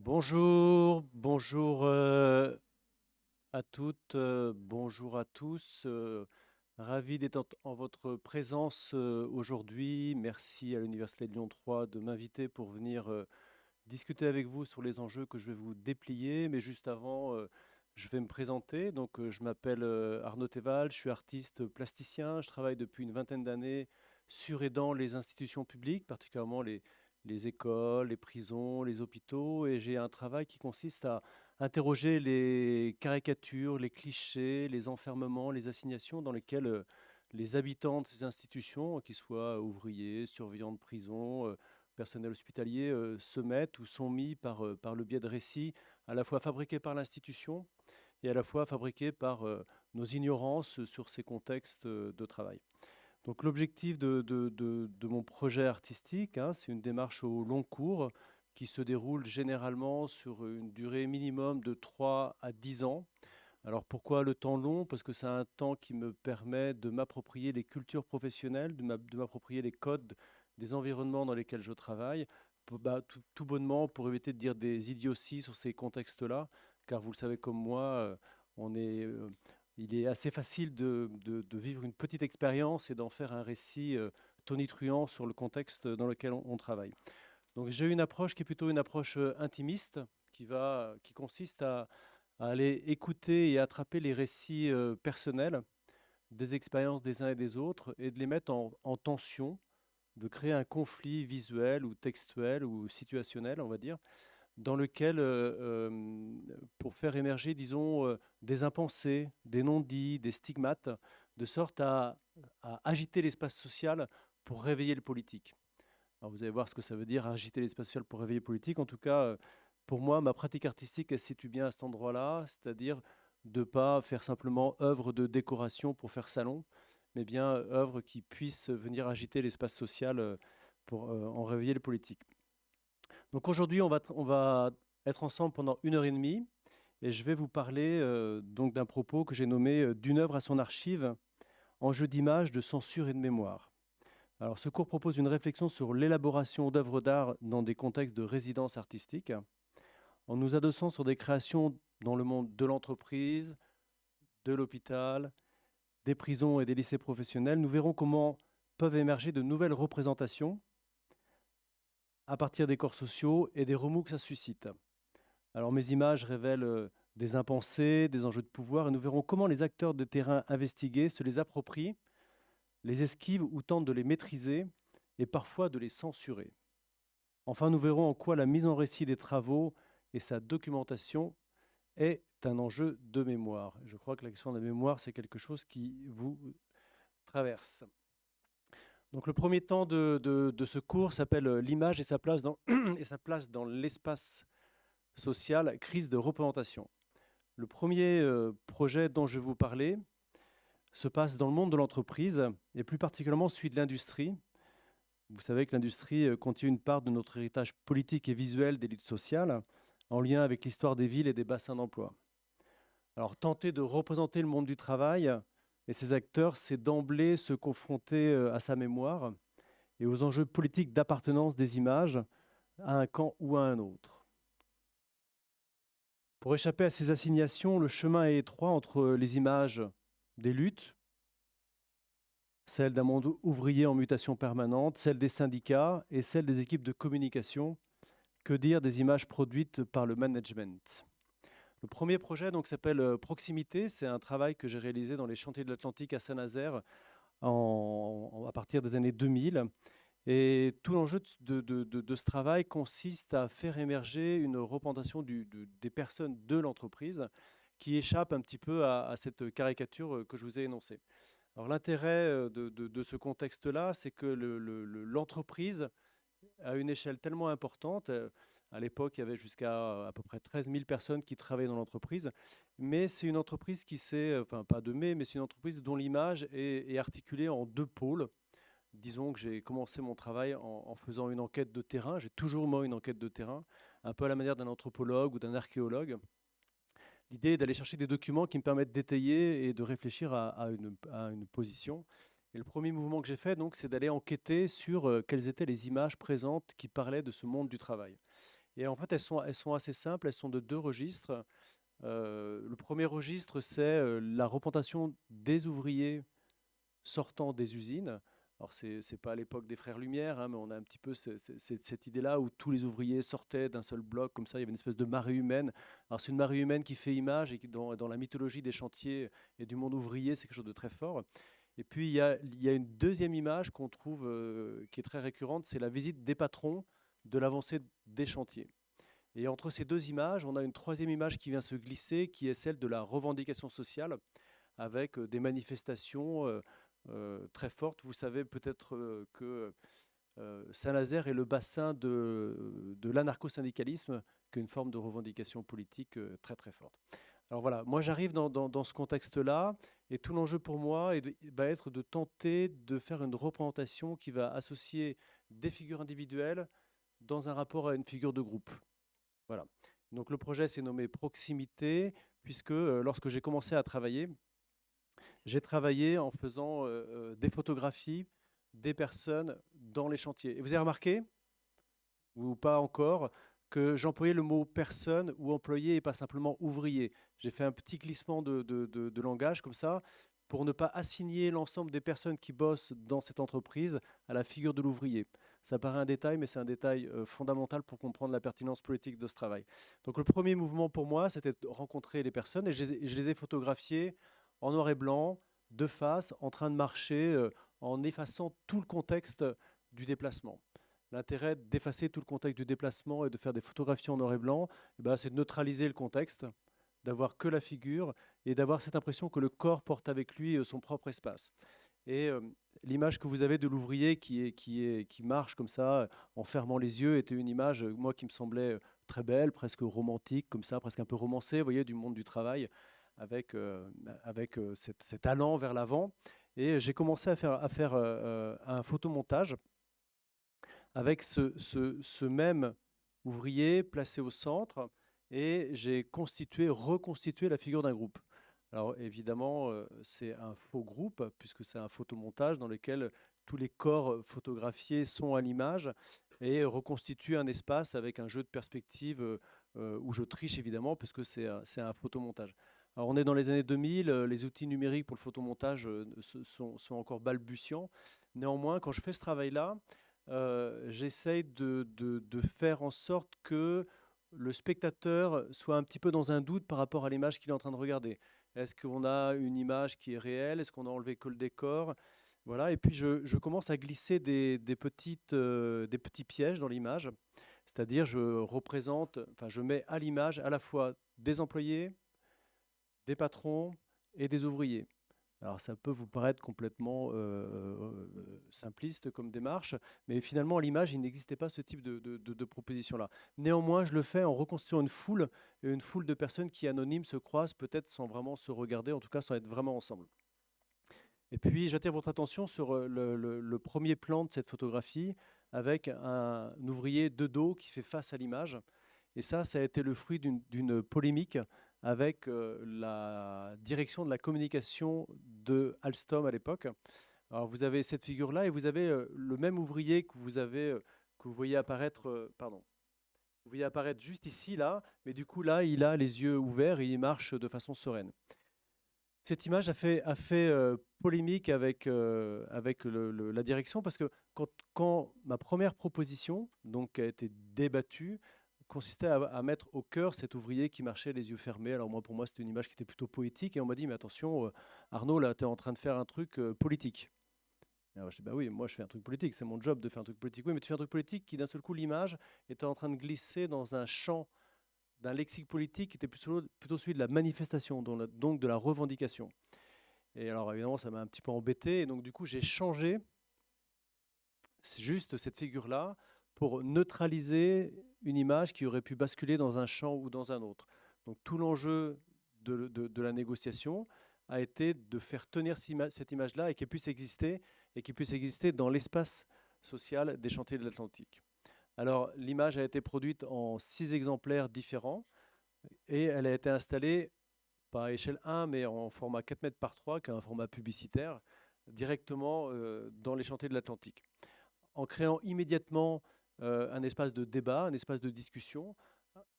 Bonjour, bonjour à toutes, bonjour à tous. Ravi d'être en votre présence aujourd'hui. Merci à l'Université de Lyon 3 de m'inviter pour venir discuter avec vous sur les enjeux que je vais vous déplier. Mais juste avant, je vais me présenter. Donc, je m'appelle Arnaud Théval, je suis artiste plasticien. Je travaille depuis une vingtaine d'années sur et dans les institutions publiques, particulièrement les écoles, les prisons, les hôpitaux. Et j'ai un travail qui consiste à interroger les caricatures, les clichés, les enfermements, les assignations dans lesquelles les habitants de ces institutions, qu'ils soient ouvriers, surveillants de prison, personnel hospitalier, se mettent ou sont mis par le biais de récits à la fois fabriqués par l'institution et à la fois fabriqués par nos ignorances sur ces contextes de travail. Donc l'objectif de mon projet artistique, hein, c'est une démarche au long cours qui se déroule généralement sur une durée minimum de 3 à 10 ans. Alors pourquoi le temps long? Parce que c'est un temps qui me permet de m'approprier les cultures professionnelles, de m'approprier les codes des environnements dans lesquels je travaille, tout bonnement pour éviter de dire des idioties sur ces contextes-là, car vous le savez comme moi, on est, il est assez facile de vivre une petite expérience et d'en faire un récit tonitruant sur le contexte dans lequel on travaille. Donc j'ai une approche qui est plutôt une approche intimiste, qui consiste à aller écouter et attraper les récits personnels des expériences des uns et des autres et de les mettre en tension, de créer un conflit visuel ou textuel ou situationnel, on va dire, dans lequel, pour faire émerger, disons, des impensés, des non-dits, des stigmates, de sorte à agiter l'espace social pour réveiller le politique. Alors vous allez voir ce que ça veut dire, agiter l'espace social pour réveiller le politique. En tout cas, pour moi, ma pratique artistique, elle se situe bien à cet endroit-là, c'est-à-dire de ne pas faire simplement œuvre de décoration pour faire salon, mais bien œuvre qui puisse venir agiter l'espace social pour en réveiller le politique. Donc aujourd'hui, on va être ensemble pendant 1 heure et demie et je vais vous parler donc d'un propos que j'ai nommé d'une œuvre à son archive, enjeu d'image, de censure et de mémoire. Alors ce cours propose une réflexion sur l'élaboration d'œuvres d'art dans des contextes de résidence artistique, en nous adossant sur des créations dans le monde de l'entreprise, de l'hôpital, des prisons et des lycées professionnels. Nous verrons comment peuvent émerger de nouvelles représentations à partir des corps sociaux et des remous que ça suscite. Alors mes images révèlent des impensés, des enjeux de pouvoir, et nous verrons comment les acteurs de terrain investigués se les approprient, les esquivent ou tentent de les maîtriser et parfois de les censurer. Enfin, nous verrons en quoi la mise en récit des travaux et sa documentation est un enjeu de mémoire. Je crois que la question de la mémoire, c'est quelque chose qui vous traverse. Donc le premier temps de ce cours s'appelle l'image et sa place dans, et sa place dans l'espace social, crise de représentation. Le premier projet dont je vais vous parler se passe dans le monde de l'entreprise et plus particulièrement celui de l'industrie. Vous savez que l'industrie contient une part de notre héritage politique et visuel des luttes sociales en lien avec l'histoire des villes et des bassins d'emploi. Alors tenter de représenter le monde du travail et ses acteurs, c'est d'emblée se confronter à sa mémoire et aux enjeux politiques d'appartenance des images à un camp ou à un autre. Pour échapper à ces assignations, le chemin est étroit entre les images des luttes, celles d'un monde ouvrier en mutation permanente, celles des syndicats et celles des équipes de communication. Que dire des images produites par le management? Le premier projet s'appelle Proximité. C'est un travail que j'ai réalisé dans les chantiers de l'Atlantique à Saint-Nazaire à partir des années 2000. Et tout l'enjeu de ce travail consiste à faire émerger une représentation des personnes de l'entreprise qui échappe un petit peu à cette caricature que je vous ai énoncée. Alors l'intérêt de ce contexte-là, c'est que l'entreprise à une échelle tellement importante. À l'époque, il y avait jusqu'à à peu près 13 000 personnes qui travaillaient dans l'entreprise. Mais c'est une entreprise qui s'est, enfin pas de mais c'est une entreprise dont l'image est articulée en deux pôles. Disons que j'ai commencé mon travail en faisant une enquête de terrain. J'ai toujours moi une enquête de terrain, un peu à la manière d'un anthropologue ou d'un archéologue. L'idée est d'aller chercher des documents qui me permettent d'étayer et de réfléchir à une position. Et le premier mouvement que j'ai fait, c'est d'aller enquêter sur quelles étaient les images présentes qui parlaient de ce monde du travail. Et en fait, elles sont assez simples, elles sont de deux registres. Le premier registre, c'est la représentation des ouvriers sortant des usines. Alors, c'est pas à l'époque des Frères Lumière, hein, mais on a un petit peu cette idée-là où tous les ouvriers sortaient d'un seul bloc, comme ça, il y avait une espèce de marée humaine. Alors, c'est une marée humaine qui fait image et qui, dans la mythologie des chantiers et du monde ouvrier, c'est quelque chose de très fort. Et puis, il y a une deuxième image qu'on trouve qui est très récurrente, c'est la visite des patrons de l'avancée des chantiers. Et entre ces deux images, on a une troisième image qui vient se glisser, qui est celle de la revendication sociale, avec des manifestations très fortes. Vous savez peut-être que Saint-Nazaire est le bassin de l'anarcho-syndicalisme, qui est une forme de revendication politique très très forte. Alors voilà, moi j'arrive dans ce contexte-là, et tout l'enjeu pour moi va être de tenter de faire une représentation qui va associer des figures individuelles dans un rapport à une figure de groupe. Voilà. Donc le projet s'est nommé Proximité, puisque lorsque j'ai commencé à travailler, j'ai travaillé en faisant des photographies des personnes dans les chantiers. Et vous avez remarqué, ou pas encore, que j'employais le mot personne ou employé et pas simplement ouvrier. J'ai fait un petit glissement de langage comme ça pour ne pas assigner l'ensemble des personnes qui bossent dans cette entreprise à la figure de l'ouvrier. Ça paraît un détail, mais c'est un détail fondamental pour comprendre la pertinence politique de ce travail. Donc le premier mouvement pour moi, c'était de rencontrer les personnes et je les ai photographiées en noir et blanc, de face, en train de marcher, en effaçant tout le contexte du déplacement. L'intérêt d'effacer tout le contexte du déplacement et de faire des photographies en noir et blanc, eh ben, c'est de neutraliser le contexte, d'avoir que la figure et d'avoir cette impression que le corps porte avec lui son propre espace. Et l'image que vous avez de l'ouvrier qui marche comme ça, en fermant les yeux, était une image, moi, qui me semblait très belle, presque romantique, comme ça, presque un peu romancée, vous voyez, du monde du travail, avec cet allant vers l'avant. Et j'ai commencé à faire un photomontage avec ce même ouvrier placé au centre, et j'ai reconstitué la figure d'un groupe. Alors évidemment, c'est un faux groupe, puisque c'est un photomontage dans lequel tous les corps photographiés sont à l'image et reconstituent un espace avec un jeu de perspective où je triche évidemment, puisque c'est un photomontage. Alors on est dans les années 2000, les outils numériques pour le photomontage sont encore balbutiants. Néanmoins, quand je fais ce travail-là, j'essaye de faire en sorte que le spectateur soit un petit peu dans un doute par rapport à l'image qu'il est en train de regarder. Est-ce qu'on a une image qui est réelle? Est-ce qu'on a enlevé que le décor? Voilà. Et puis je commence à glisser des petits pièges dans l'image. C'est-à-dire, je mets à l'image à la fois des employés, des patrons et des ouvriers. Alors ça peut vous paraître complètement simpliste comme démarche, mais finalement à l'image, il n'existait pas ce type de proposition-là. Néanmoins, je le fais en reconstituant une foule de personnes qui anonymes se croisent peut-être sans vraiment se regarder, en tout cas sans être vraiment ensemble. Et puis j'attire votre attention sur le premier plan de cette photographie avec un ouvrier de dos qui fait face à l'image. Et ça a été le fruit d'une polémique avec la direction de la communication de Alstom à l'époque. Alors vous avez cette figure-là et vous avez le même ouvrier que vous voyez apparaître, vous voyez apparaître juste ici, là, mais du coup là, il a les yeux ouverts et il marche de façon sereine. Cette image a fait polémique avec la direction parce que quand ma première proposition, donc, a été débattue, consistait à mettre au cœur cet ouvrier qui marchait les yeux fermés. Alors moi, pour moi, c'était une image qui était plutôt poétique et on m'a dit, mais attention, Arnaud, là, tu es en train de faire un truc politique. Alors je dis, bah oui, moi je fais un truc politique, c'est mon job de faire un truc politique. Oui, mais tu fais un truc politique qui, d'un seul coup, l'image était en train de glisser dans un champ d'un lexique politique qui était plutôt celui de la manifestation, donc de la revendication. Et alors évidemment, ça m'a un petit peu embêté, et donc du coup, j'ai changé juste cette figure-là pour neutraliser une image qui aurait pu basculer dans un champ ou dans un autre. Donc tout l'enjeu de la négociation a été de faire tenir cette image-là et qu'elle puisse exister dans l'espace social des chantiers de l'Atlantique. Alors l'image a été produite en 6 exemplaires différents et elle a été installée pas à échelle 1, mais en format 4 mètres par 3, qui est un format publicitaire, directement dans les chantiers de l'Atlantique. En créant immédiatement un espace de débat, un espace de discussion,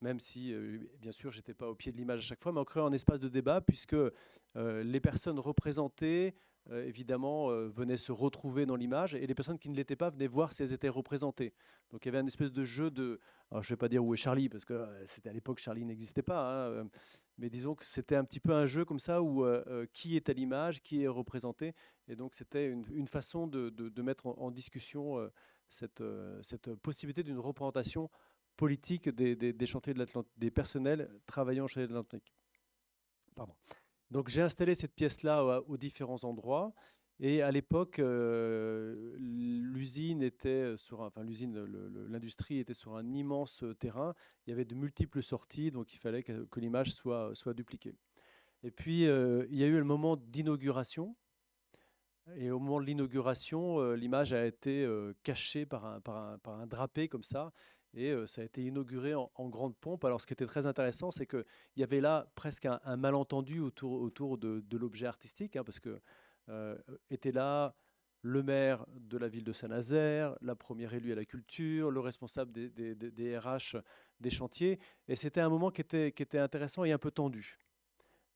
même si, bien sûr, je n'étais pas au pied de l'image à chaque fois, mais on crée un espace de débat puisque les personnes représentées, évidemment, venaient se retrouver dans l'image et les personnes qui ne l'étaient pas venaient voir si elles étaient représentées. Donc il y avait un espèce de jeu de... Alors, je ne vais pas dire où est Charlie, parce que c'était à l'époque, Charlie n'existait pas, hein, mais disons que c'était un petit peu un jeu comme ça où qui est à l'image, qui est représenté. Et donc c'était une façon de mettre en discussion cette possibilité d'une représentation politique des chantiers de l'Atlantique, des personnels travaillant au chantier de l'Atlantique. Pardon. Donc j'ai installé cette pièce-là aux différents endroits. Et à l'époque, l'usine était sur l'industrie était sur un immense terrain. Il y avait de multiples sorties, donc il fallait que l'image soit dupliquée. Et puis il y a eu le moment d'inauguration. Et au moment de l'inauguration, l'image a été cachée par un drapé comme ça. Et ça a été inauguré en grande pompe. Alors, ce qui était très intéressant, c'est qu'il y avait là presque un malentendu autour de l'objet artistique, hein, parce que était là le maire de la ville de Saint-Nazaire, la première élue à la culture, le responsable des RH des chantiers. Et c'était un moment qui était intéressant et un peu tendu.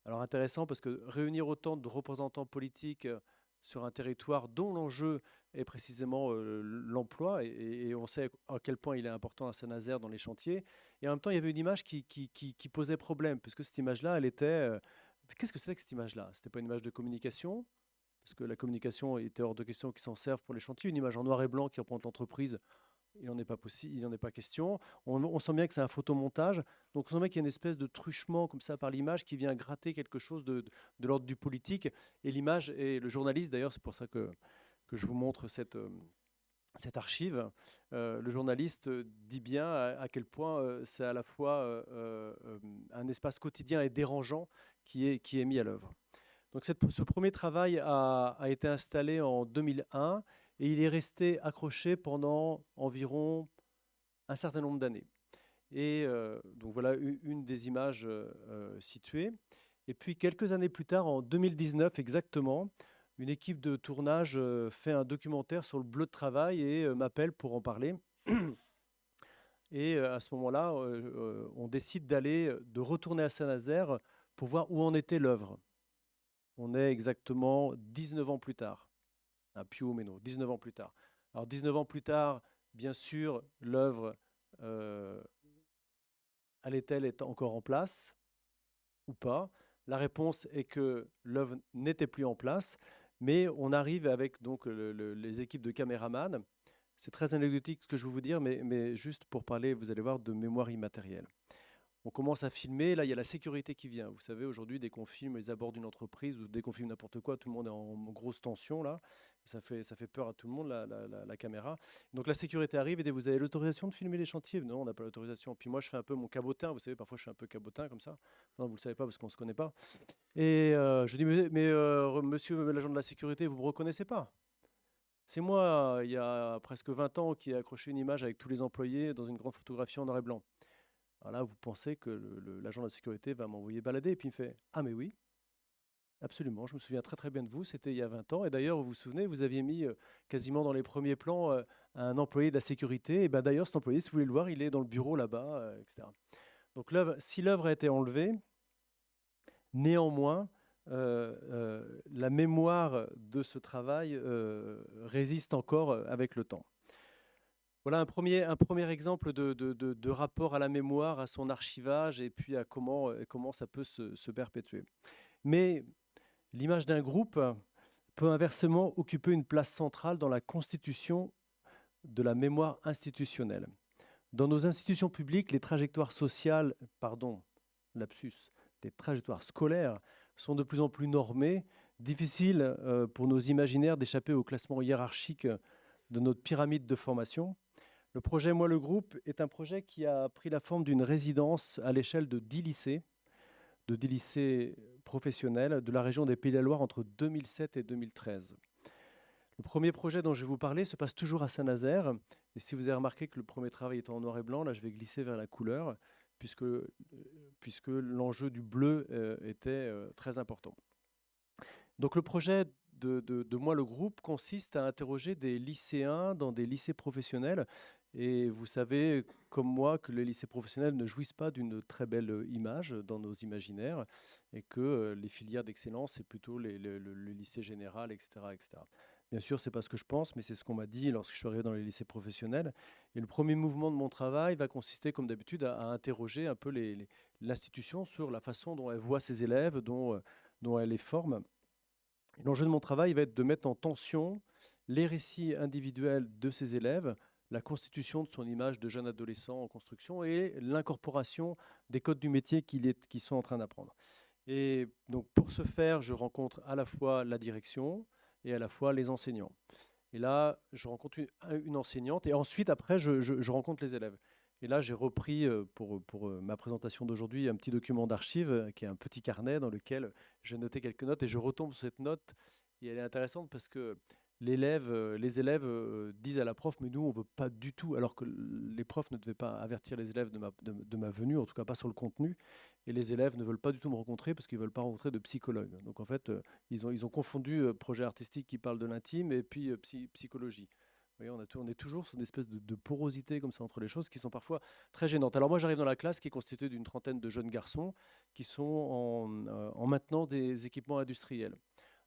Alors, intéressant parce que réunir autant de représentants politiques sur un territoire dont l'enjeu est précisément l'emploi, et on sait à quel point il est important à Saint-Nazaire dans les chantiers. Et en même temps, il y avait une image qui posait problème, puisque cette image-là, elle était... Qu'est-ce que c'était que cette image-là? Ce n'était pas une image de communication, parce que la communication était hors de question qu'ils s'en servent pour les chantiers. Une image en noir et blanc qui représente l'entreprise, il n'en est pas possible, il n'en est pas question. On sent bien que c'est un photomontage, donc on sent bien qu'il y a une espèce de truchement comme ça par l'image qui vient gratter quelque chose de l'ordre du politique. Et l'image, et le journaliste d'ailleurs, c'est pour ça que je vous montre cette archive, le journaliste dit bien à quel point c'est à la fois un espace quotidien et dérangeant qui est mis à l'œuvre. Donc ce premier travail a été installé en 2001 et il est resté accroché pendant environ un certain nombre d'années. Et donc voilà une des images situées. Et puis quelques années plus tard, en 2019 exactement, une équipe de tournage fait un documentaire sur le bleu de travail et m'appelle pour en parler. Et à ce moment-là, on décide de retourner à Saint-Nazaire pour voir où en était l'œuvre. On est exactement 19 ans plus tard, à Più o Meno, 19 ans plus tard. Alors 19 ans plus tard, bien sûr, l'œuvre allait-elle être encore en place ou pas? La réponse est que l'œuvre n'était plus en place, mais on arrive avec donc les équipes de caméramans. C'est très anecdotique ce que je vais vous dire, mais juste pour parler, vous allez voir, de mémoire immatérielle. On commence à filmer, là il y a la sécurité qui vient. Vous savez, aujourd'hui, dès qu'on filme les abords d'une entreprise ou dès qu'on filme n'importe quoi, tout le monde est en grosse tension là. Ça fait peur à tout le monde, la caméra. Donc la sécurité arrive et dit, vous avez l'autorisation de filmer les chantiers? Non, on n'a pas l'autorisation. Puis moi, je fais un peu mon cabotin. Vous savez, parfois, je suis un peu cabotin comme ça. Non, vous ne le savez pas parce qu'on ne se connaît pas. Et je dis, mais monsieur l'agent de la sécurité, vous ne me reconnaissez pas? C'est moi, il y a presque 20 ans, qui ai accroché une image avec tous les employés dans une grande photographie en noir et blanc. Alors là, vous pensez que l'agent de la sécurité va m'envoyer balader. Et puis il me fait, ah mais oui, absolument, je me souviens très très bien de vous, c'était il y a 20 ans. Et d'ailleurs, vous vous souvenez, vous aviez mis quasiment dans les premiers plans un employé de la sécurité. Et ben d'ailleurs, cet employé, si vous voulez le voir, il est dans le bureau là-bas, etc. Donc si l'œuvre a été enlevée, néanmoins, la mémoire de ce travail résiste encore avec le temps. Voilà un premier exemple de rapport à la mémoire, à son archivage et puis à comment ça peut se perpétuer. Mais l'image d'un groupe peut inversement occuper une place centrale dans la constitution de la mémoire institutionnelle. Dans nos institutions publiques, les trajectoires sociales, les trajectoires scolaires sont de plus en plus normées, difficile pour nos imaginaires d'échapper au classement hiérarchique de notre pyramide de formation. Le projet Moi le groupe est un projet qui a pris la forme d'une résidence à l'échelle de 10 lycées professionnels de la région des Pays de la Loire entre 2007 et 2013. Le premier projet dont je vais vous parler se passe toujours à Saint-Nazaire. Et si vous avez remarqué que le premier travail est en noir et blanc, là je vais glisser vers la couleur, puisque l'enjeu du bleu était très important. Donc le projet de moi, le groupe consiste à interroger des lycéens dans des lycées professionnels. Et vous savez, comme moi, que les lycées professionnels ne jouissent pas d'une très belle image dans nos imaginaires et que les filières d'excellence, c'est plutôt le lycée général, etc., etc. Bien sûr, c'est pas ce que je pense, mais c'est ce qu'on m'a dit lorsque je suis arrivé dans les lycées professionnels. Et le premier mouvement de mon travail va consister, comme d'habitude, à interroger un peu l'institution sur la façon dont elle voit ses élèves, dont elle les forme. Et l'enjeu de mon travail va être de mettre en tension les récits individuels de ces élèves, la constitution de son image de jeune adolescent en construction et l'incorporation des codes du métier qu'ils sont en train d'apprendre. Et donc pour ce faire, je rencontre à la fois la direction et à la fois les enseignants. Et là, je rencontre une enseignante et ensuite, après, je rencontre les élèves. Et là, j'ai repris pour ma présentation d'aujourd'hui un petit document d'archives qui est un petit carnet dans lequel j'ai noté quelques notes et je retombe sur cette note. Et elle est intéressante parce que les élèves disent à la prof, mais nous, on ne veut pas du tout, alors que les profs ne devaient pas avertir les élèves de ma venue, en tout cas pas sur le contenu. Et les élèves ne veulent pas du tout me rencontrer parce qu'ils ne veulent pas rencontrer de psychologue. Donc en fait, ils ont confondu projet artistique qui parle de l'intime et puis psychologie. Vous voyez, on est toujours sur une espèce de porosité comme ça entre les choses qui sont parfois très gênantes. Alors moi, j'arrive dans la classe qui est constituée d'une trentaine de jeunes garçons qui sont en maintenance des équipements industriels.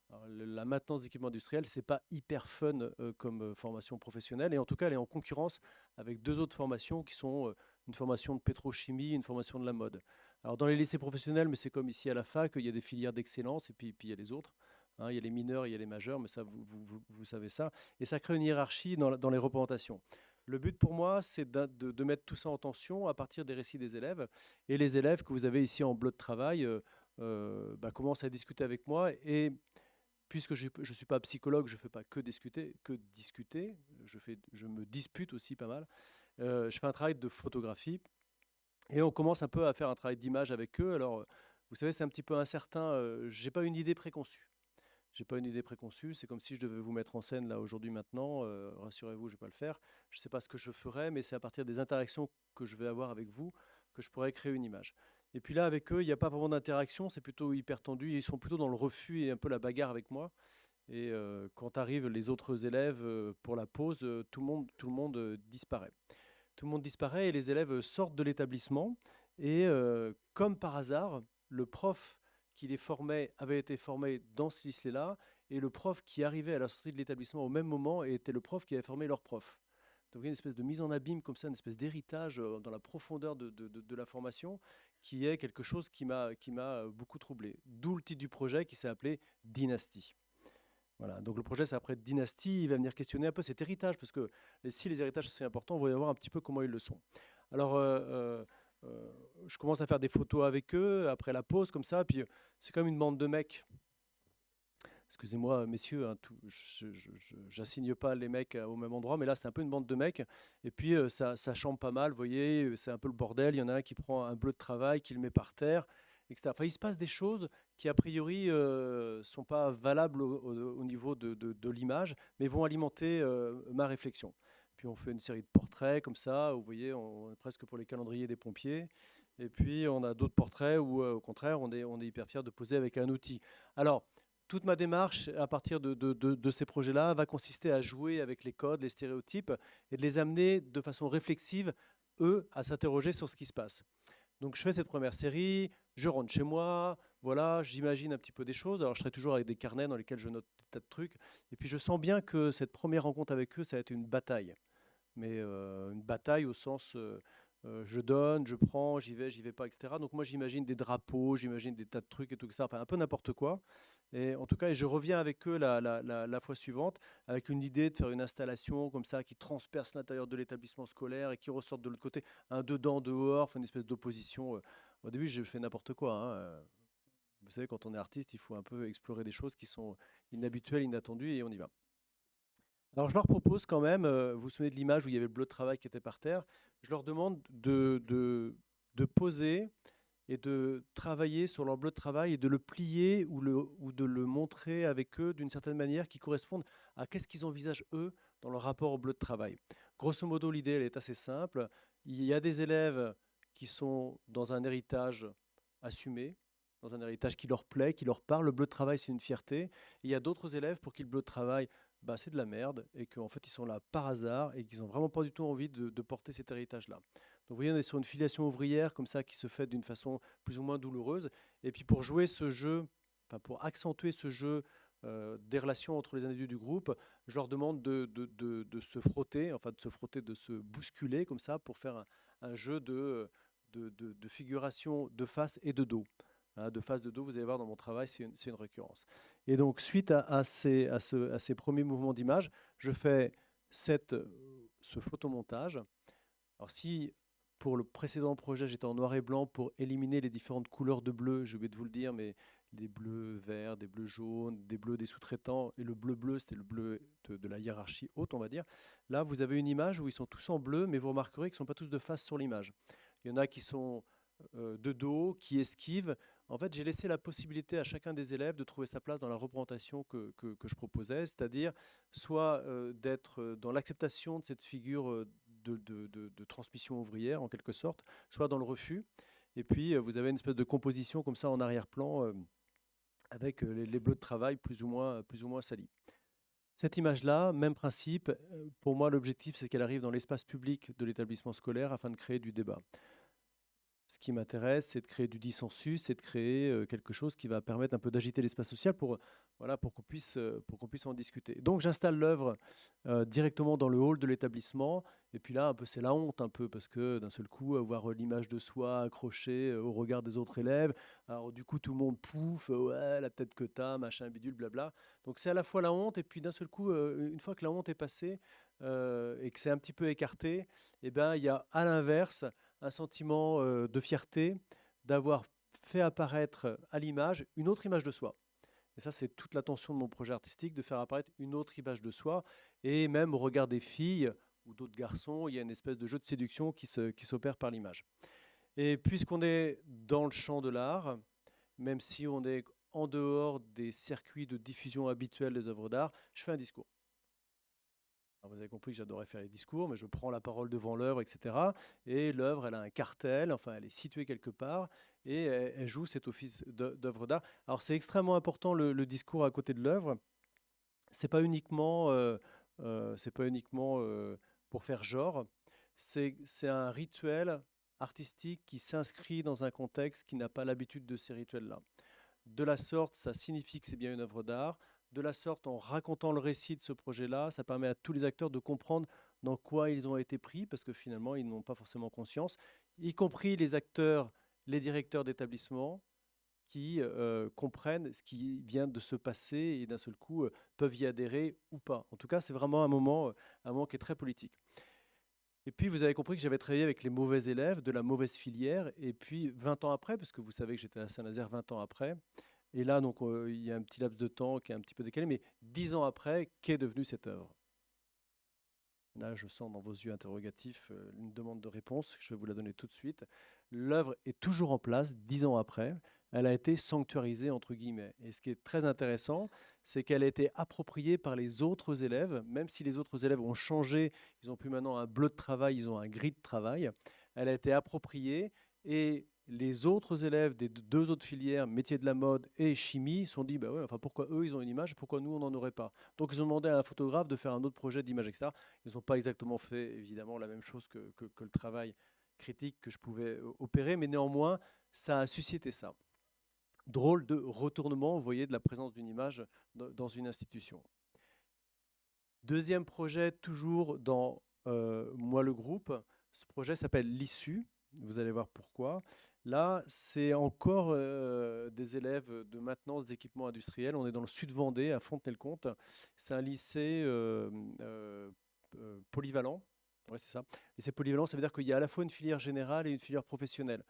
Alors, la maintenance d'équipements industriels, c'est pas hyper fun comme formation professionnelle, et en tout cas, elle est en concurrence avec deux autres formations qui sont une formation de pétrochimie et une formation de la mode. Alors, dans les lycées professionnels, mais c'est comme ici à la fac, il y a des filières d'excellence, et puis il y a les autres. Hein, il y a les mineurs, il y a les majeurs, mais ça, vous savez ça. Et ça crée une hiérarchie dans les représentations. Le but pour moi, c'est de mettre tout ça en tension à partir des récits des élèves. Et les élèves que vous avez ici en bloc de travail commencent à discuter avec moi. Et puisque je ne suis pas psychologue, je ne fais pas que discuter, je me dispute aussi pas mal. Je fais un travail de photographie et on commence un peu à faire un travail d'image avec eux. Alors, vous savez, c'est un petit peu incertain. Je n'ai pas une idée préconçue. J'ai pas une idée préconçue. C'est comme si je devais vous mettre en scène là aujourd'hui maintenant. Rassurez-vous, je ne vais pas le faire. Je ne sais pas ce que je ferai, mais c'est à partir des interactions que je vais avoir avec vous que je pourrais créer une image. Et puis là, avec eux, il n'y a pas vraiment d'interaction. C'est plutôt hyper tendu. Ils sont plutôt dans le refus et un peu la bagarre avec moi. Et quand arrivent les autres élèves pour la pause, tout le monde disparaît. Tout le monde disparaît et les élèves sortent de l'établissement. Et comme par hasard, le prof qui les formait avait été formé dans ce lycée-là. Et le prof qui arrivait à la sortie de l'établissement au même moment était le prof qui avait formé leur prof. Donc il y a une espèce de mise en abîme comme ça, une espèce d'héritage dans la profondeur de la formation qui est quelque chose qui m'a beaucoup troublé. D'où le titre du projet qui s'est appelé Dynastie. Voilà, donc le projet, c'est après Dynastie, il va venir questionner un peu cet héritage, parce que si les héritages sont importants, on va y voir un petit peu comment ils le sont. Alors, je commence à faire des photos avec eux, après la pause, comme ça, puis c'est comme une bande de mecs. Excusez-moi, messieurs, hein, je n'assigne pas les mecs au même endroit, mais là, c'est un peu une bande de mecs. Et puis, ça chambre pas mal, vous voyez, c'est un peu le bordel. Il y en a un qui prend un bleu de travail, qui le met par terre, etc. Enfin, il se passe des choses qui, a priori, ne sont pas valables au niveau de l'image, mais vont alimenter ma réflexion. Puis, on fait une série de portraits comme ça, vous voyez, on est presque pour les calendriers des pompiers. Et puis, on a d'autres portraits où, au contraire, on est hyper fiers de poser avec un outil. Alors, toute ma démarche à partir de ces projets-là va consister à jouer avec les codes, les stéréotypes et de les amener de façon réflexive, eux, à s'interroger sur ce qui se passe. Donc je fais cette première série, je rentre chez moi, voilà, j'imagine un petit peu des choses. Alors je serai toujours avec des carnets dans lesquels je note des tas de trucs. Et puis je sens bien que cette première rencontre avec eux, ça va être une bataille. Mais une bataille au sens je donne, je prends, j'y vais pas, etc. Donc moi j'imagine des drapeaux, j'imagine des tas de trucs et tout ça, enfin un peu n'importe quoi. Et en tout cas, et je reviens avec eux la fois suivante avec une idée de faire une installation comme ça qui transperce l'intérieur de l'établissement scolaire et qui ressorte de l'autre côté, un dedans, dehors, enfin, une espèce d'opposition. Au début, j'ai fait n'importe quoi. Hein. Vous savez, quand on est artiste, il faut un peu explorer des choses qui sont inhabituelles, inattendues, et on y va. Alors je leur propose quand même, vous vous souvenez de l'image où il y avait le bleu de travail qui était par terre, je leur demande de poser et de travailler sur leur bleu de travail et de le plier ou de le montrer avec eux d'une certaine manière qui corresponde à qu'est-ce qu'ils envisagent eux dans leur rapport au bleu de travail. Grosso modo, l'idée elle est assez simple. Il y a des élèves qui sont dans un héritage assumé, dans un héritage qui leur plaît, qui leur parle. Le bleu de travail, c'est une fierté. Et il y a d'autres élèves pour qui le bleu de travail, bah, c'est de la merde et qu'en fait, ils sont là par hasard et qu'ils n'ont vraiment pas du tout envie de porter cet héritage-là. Donc, vous voyez, on est sur une filiation ouvrière comme ça qui se fait d'une façon plus ou moins douloureuse. Et puis, pour jouer ce jeu, enfin, pour accentuer ce jeu des relations entre les individus du groupe, je leur demande de se frotter, enfin de se frotter, de se bousculer comme ça pour faire un jeu de figuration de face et de dos. Hein, de face, de dos, vous allez voir dans mon travail, c'est une récurrence. Et donc, suite à ces premiers mouvements d'image, je fais ce photomontage. Alors, si pour le précédent projet, j'étais en noir et blanc pour éliminer les différentes couleurs de bleu, j'ai oublié de vous le dire, mais des bleus verts, des bleus jaunes, des bleus des sous-traitants, et le bleu, c'était le bleu de la hiérarchie haute, on va dire. Là, vous avez une image où ils sont tous en bleu, mais vous remarquerez qu'ils ne sont pas tous de face sur l'image. Il y en a qui sont de dos, qui esquivent. En fait, j'ai laissé la possibilité à chacun des élèves de trouver sa place dans la représentation que je proposais, c'est-à-dire soit d'être dans l'acceptation de cette figure de transmission ouvrière, en quelque sorte, soit dans le refus. Et puis, vous avez une espèce de composition comme ça en arrière-plan avec les bleus de travail plus ou moins salis. Cette image-là, même principe, pour moi, l'objectif, c'est qu'elle arrive dans l'espace public de l'établissement scolaire afin de créer du débat. Ce qui m'intéresse, c'est de créer du dissensus, c'est de créer quelque chose qui va permettre un peu d'agiter l'espace social voilà, pour qu'on puisse en discuter. Donc j'installe l'œuvre directement dans le hall de l'établissement. Et puis là, un peu, c'est la honte, un peu, parce que d'un seul coup, voir l'image de soi accrochée au regard des autres élèves, alors du coup, tout le monde pouffe, ouais, la tête que t'as, machin, bidule, blabla. Donc c'est à la fois la honte, et puis d'un seul coup, une fois que la honte est passée et que c'est un petit peu écarté, eh ben, il y a à l'inverse un sentiment de fierté d'avoir fait apparaître à l'image une autre image de soi. Et ça, c'est toute l'attention de mon projet artistique, de faire apparaître une autre image de soi. Et même au regard des filles ou d'autres garçons, il y a une espèce de jeu de séduction qui s'opère par l'image. Et puisqu'on est dans le champ de l'art, même si on est en dehors des circuits de diffusion habituels des œuvres d'art, je fais un discours. Alors vous avez compris que j'adorais faire les discours, mais je prends la parole devant l'œuvre, etc. Et l'œuvre, elle a un cartel, enfin, elle est située quelque part, et elle joue cet office d'œuvre d'art. Alors c'est extrêmement important le discours à côté de l'œuvre. C'est pas uniquement, pour faire genre. C'est un rituel artistique qui s'inscrit dans un contexte qui n'a pas l'habitude de ces rituels-là. De la sorte, ça signifie que c'est bien une œuvre d'art. De la sorte, en racontant le récit de ce projet-là, ça permet à tous les acteurs de comprendre dans quoi ils ont été pris, parce que finalement, ils n'ont pas forcément conscience, y compris les acteurs, les directeurs d'établissement, qui comprennent ce qui vient de se passer et d'un seul coup peuvent y adhérer ou pas. En tout cas, c'est vraiment un moment qui est très politique. Et puis, vous avez compris que j'avais travaillé avec les mauvais élèves de la mauvaise filière. Et puis, 20 ans après, parce que vous savez que j'étais à Saint-Nazaire 20 ans après, et là, donc, il y a un petit laps de temps qui est un petit peu décalé, mais 10 ans après, qu'est devenue cette œuvre? Là, je sens dans vos yeux interrogatifs une demande de réponse. Je vais vous la donner tout de suite. L'œuvre est toujours en place 10 ans après. Elle a été sanctuarisée, entre guillemets. Et ce qui est très intéressant, c'est qu'elle a été appropriée par les autres élèves, même si les autres élèves ont changé, ils ont plus maintenant un bleu de travail, ils ont un gris de travail. Elle a été appropriée et les autres élèves des deux autres filières, métiers de la mode et chimie, se sont dit, bah ouais, enfin, pourquoi eux, ils ont une image, pourquoi nous, on n'en aurait pas? Donc, ils ont demandé à un photographe de faire un autre projet d'image, etc. Ils n'ont pas exactement fait, évidemment, la même chose que le travail critique que je pouvais opérer, mais néanmoins, ça a suscité ça. Drôle de retournement, vous voyez, de la présence d'une image dans une institution. Deuxième projet, toujours dans Moi le groupe. Ce projet s'appelle l'Issue. Vous allez voir pourquoi. Là, c'est encore des élèves de maintenance d'équipements industriels. On est dans le sud Vendée, à Fontenay-le-Comte. C'est un lycée polyvalent. Ouais, c'est ça. Et c'est polyvalent, ça veut dire qu'il y a à la fois une filière générale et une filière professionnelle.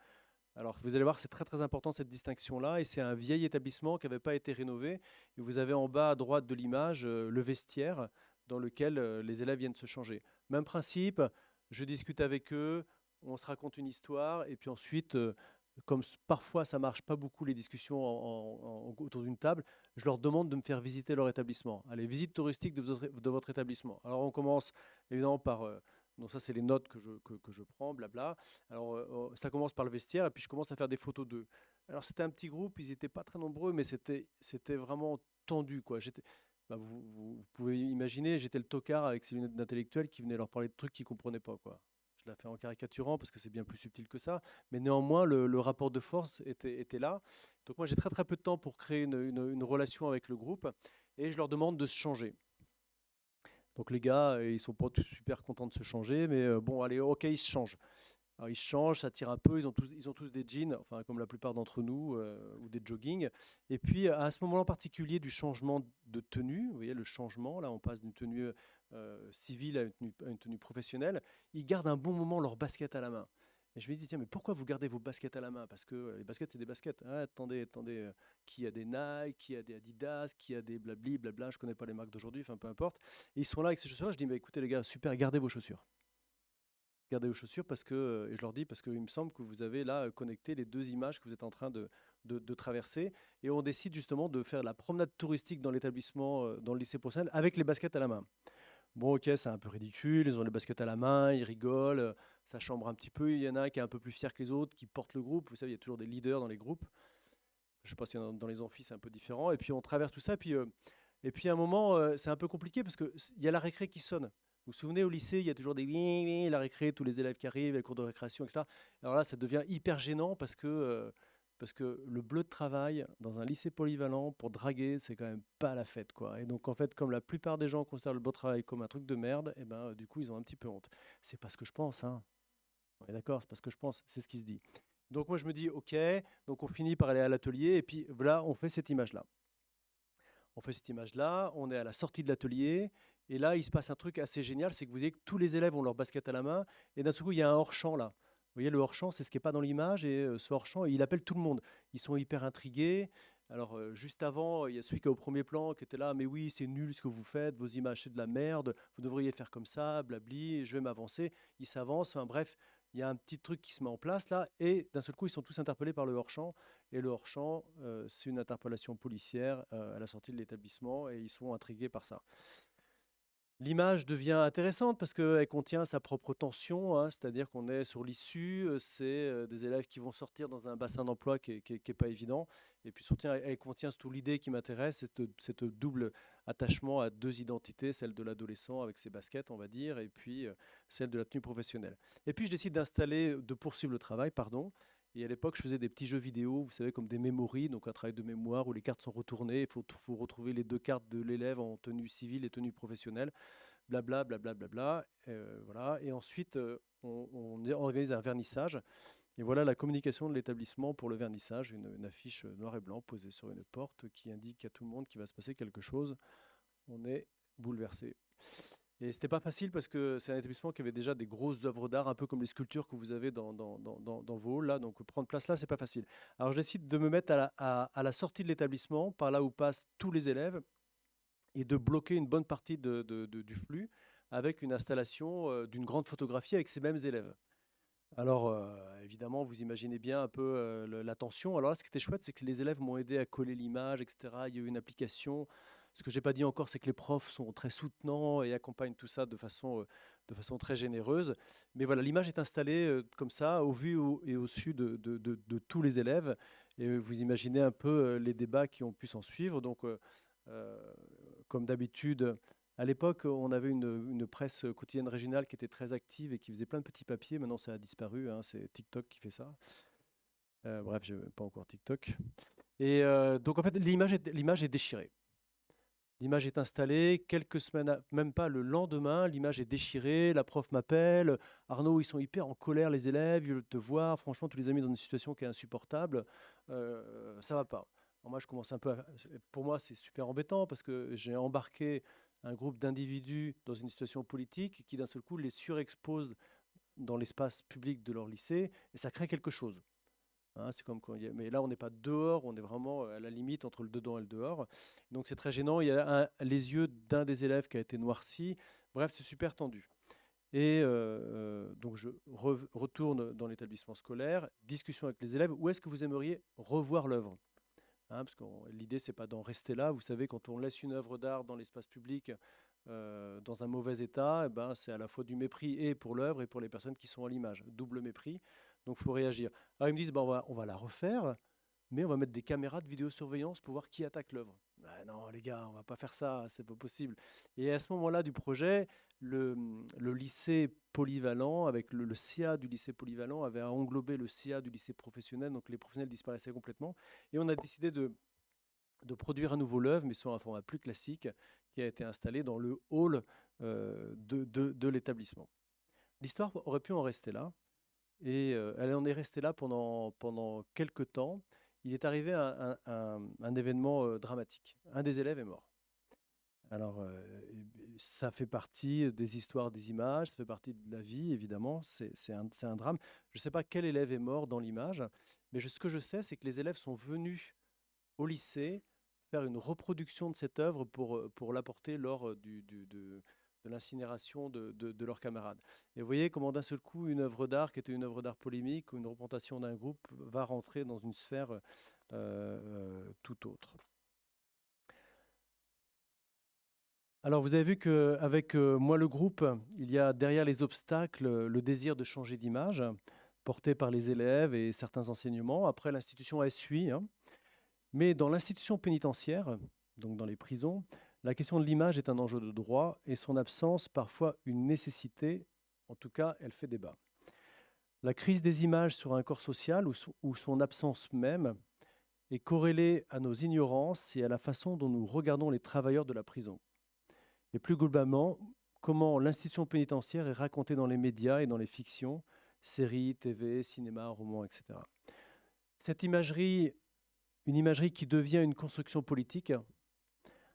Alors, vous allez voir, c'est très très important cette distinction-là. Et c'est un vieil établissement qui n'avait pas été rénové. Et vous avez en bas à droite de l'image le vestiaire dans lequel les élèves viennent se changer. Même principe, je discute avec eux, on se raconte une histoire. Et puis ensuite, comme parfois ça marche pas beaucoup les discussions autour d'une table, je leur demande de me faire visiter leur établissement. Allez, visite touristique de votre établissement. Alors, on commence évidemment par... donc ça, c'est les notes que je prends, blabla. Alors, ça commence par le vestiaire, et puis je commence à faire des photos d'eux. Alors c'était un petit groupe, ils n'étaient pas très nombreux, mais c'était vraiment tendu, quoi. Vous pouvez imaginer, j'étais le tocard avec ses lunettes d'intellectuel qui venait leur parler de trucs qu'ils ne comprenaient pas, quoi. Je l'ai fait en caricaturant parce que c'est bien plus subtil que ça, mais néanmoins le rapport de force était là. Donc moi j'ai très très peu de temps pour créer une relation avec le groupe et je leur demande de se changer. Donc les gars, ils sont pas tous super contents de se changer, mais bon allez, ok, ils se changent. Alors ils changent, ça tire un peu, ils ont tous des jeans, enfin comme la plupart d'entre nous, ou des joggings. Et puis à ce moment-là en particulier du changement de tenue, vous voyez le changement, là on passe d'une tenue civile à une tenue professionnelle, ils gardent un bon moment leur basket à la main. Et je me dis, tiens, mais pourquoi vous gardez vos baskets à la main? Parce que les baskets, c'est des baskets. Ah, attendez, attendez, qui a des Nike, qui a des Adidas, qui a des blabli, blabla, je connais pas les marques d'aujourd'hui, enfin peu importe. Et ils sont là avec ces chaussures-là, je dis, mais écoutez les gars, super, gardez vos chaussures. Gardez vos chaussures parce que, et je leur dis parce qu'il me semble que vous avez là connecté les deux images que vous êtes en train de traverser. Et on décide justement de faire la promenade touristique dans l'établissement, dans le lycée professionnel, avec les baskets à la main. Bon, ok, c'est un peu ridicule, ils ont les baskets à la main, ils rigolent, ça chambre un petit peu. Il y en a un qui est un peu plus fier que les autres, qui porte le groupe. Vous savez, il y a toujours des leaders dans les groupes. Je sais pas si dans les amphis c'est un peu différent. Et puis on traverse tout ça. Et puis à un moment, c'est un peu compliqué parce qu'il y a la récré qui sonne. Vous vous souvenez, au lycée, il y a toujours des la récré, tous les élèves qui arrivent, les cours de récréation, etc. Alors là, ça devient hyper gênant parce que le bleu de travail dans un lycée polyvalent pour draguer, c'est quand même pas la fête, quoi. Et donc, en fait, comme la plupart des gens considèrent le bleu de travail comme un truc de merde, et ben, du coup, ils ont un petit peu honte. C'est pas ce que je pense, hein. On est d'accord, c'est pas ce que je pense, c'est ce qui se dit. Donc, moi, je me dis, ok, donc on finit par aller à l'atelier, et puis voilà, on fait cette image-là. On fait cette image-là, on est à la sortie de l'atelier, et là, il se passe un truc assez génial, c'est que vous voyez que tous les élèves ont leur basket à la main, et d'un seul coup, il y a un hors-champ là. Vous voyez, le hors-champ, c'est ce qui n'est pas dans l'image, et ce hors-champ, il appelle tout le monde. Ils sont hyper intrigués. Alors, juste avant, il y a celui qui est au premier plan qui était là, mais oui, c'est nul ce que vous faites, vos images, c'est de la merde, vous devriez faire comme ça, blabli, je vais m'avancer. Il s'avance, enfin bref, il y a un petit truc qui se met en place là, et d'un seul coup, ils sont tous interpellés par le hors-champ. Et le hors-champ, c'est une interpellation policière à la sortie de l'établissement et ils sont intrigués par ça. L'image devient intéressante parce qu'elle contient sa propre tension, hein, c'est-à-dire qu'on est sur l'issue, c'est des élèves qui vont sortir dans un bassin d'emploi qui est pas évident. Et puis surtout, elle contient surtout l'idée qui m'intéresse, cette double attachement à deux identités, celle de l'adolescent avec ses baskets, on va dire, et puis celle de la tenue professionnelle. Et puis je décide de poursuivre le travail, pardon. Et à l'époque, je faisais des petits jeux vidéo, vous savez, comme des memories, donc un travail de mémoire où les cartes sont retournées. Il faut retrouver les deux cartes de l'élève en tenue civile et tenue professionnelle, blabla, blabla, blabla. Voilà. Et ensuite, on organise un vernissage. Et voilà la communication de l'établissement pour le vernissage, une affiche noir et blanc posée sur une porte qui indique à tout le monde qu'il va se passer quelque chose. On est bouleversé. Et c'était pas facile parce que c'est un établissement qui avait déjà des grosses œuvres d'art, un peu comme les sculptures que vous avez dans vos halls là. Donc prendre place là, c'est pas facile. Alors je décide de me mettre à la sortie de l'établissement, par là où passent tous les élèves, et de bloquer une bonne partie du flux avec une installation d'une grande photographie avec ces mêmes élèves. Alors, évidemment, vous imaginez bien un peu la tension. Alors là, ce qui était chouette, c'est que les élèves m'ont aidé à coller l'image, etc. Il y a eu une application. Ce que j'ai pas dit encore, c'est que les profs sont très soutenants et accompagnent tout ça de façon très généreuse. Mais voilà, l'image est installée comme ça, au vu et au su de tous les élèves. Et vous imaginez un peu les débats qui ont pu s'en suivre. Donc, euh, comme d'habitude, à l'époque, on avait une presse quotidienne régionale qui était très active et qui faisait plein de petits papiers. Maintenant, ça a disparu, hein, c'est TikTok qui fait ça. Bref, je n'ai pas encore TikTok. Et donc, en fait, l'image est déchirée. L'image est installée, quelques semaines, même pas le lendemain, l'image est déchirée, la prof m'appelle. Arnaud, ils sont hyper en colère, les élèves, ils veulent te voir. Franchement, tu les as mis dans une situation qui est insupportable. Ça va pas. Alors moi, je commence un peu Pour moi, c'est super embêtant parce que j'ai embarqué un groupe d'individus dans une situation politique qui, d'un seul coup, les surexpose dans l'espace public de leur lycée et ça crée quelque chose. Hein, c'est comme mais là, on n'est pas dehors, on est vraiment à la limite entre le dedans et le dehors. Donc c'est très gênant. Il y a les yeux d'un des élèves qui a été noirci. Bref, c'est super tendu. Et donc je retourne dans l'établissement scolaire, discussion avec les élèves. Où est-ce que vous aimeriez revoir l'œuvre? Hein, parce que l'idée, c'est pas d'en rester là. Vous savez, quand on laisse une œuvre d'art dans l'espace public dans un mauvais état, eh ben, c'est à la fois du mépris et pour l'œuvre et pour les personnes qui sont à l'image. Double mépris. Donc, il faut réagir. Alors, ils me disent, bah, on va la refaire. mais on va mettre des caméras de vidéosurveillance pour voir qui attaque l'œuvre. Ah non, les gars, on va pas faire ça, c'est pas possible. Et à ce moment-là du projet, le lycée polyvalent, avec le CA du lycée polyvalent, avait englobé le CA du lycée professionnel, donc les professionnels disparaissaient complètement. Et on a décidé de produire à nouveau l'œuvre, mais sur un format plus classique, qui a été installé dans le hall de l'établissement. L'histoire aurait pu en rester là, et elle en est restée là pendant quelques temps. Il est arrivé un événement dramatique. Un des élèves est mort. Alors, ça fait partie des histoires, des images, ça fait partie de la vie, évidemment, c'est un drame. Je ne sais pas quel élève est mort dans l'image, mais ce que je sais, c'est que les élèves sont venus au lycée faire une reproduction de cette œuvre pour l'apporter lors de l'incinération de leurs camarades. Et vous voyez comment d'un seul coup, une œuvre d'art qui était une œuvre d'art polémique ou une représentation d'un groupe va rentrer dans une sphère tout autre. Alors vous avez vu qu'avec Moi le groupe, il y a derrière les obstacles le désir de changer d'image, porté par les élèves et certains enseignements. Après, l'institution a suivi, hein. Mais dans l'institution pénitentiaire, donc dans les prisons, la question de l'image est un enjeu de droit et son absence parfois une nécessité. En tout cas, elle fait débat. La crise des images sur un corps social ou son absence même est corrélée à nos ignorances et à la façon dont nous regardons les travailleurs de la prison. Et plus globalement, comment l'institution pénitentiaire est racontée dans les médias et dans les fictions, séries, TV, cinéma, romans, etc. Cette imagerie, une imagerie qui devient une construction politique,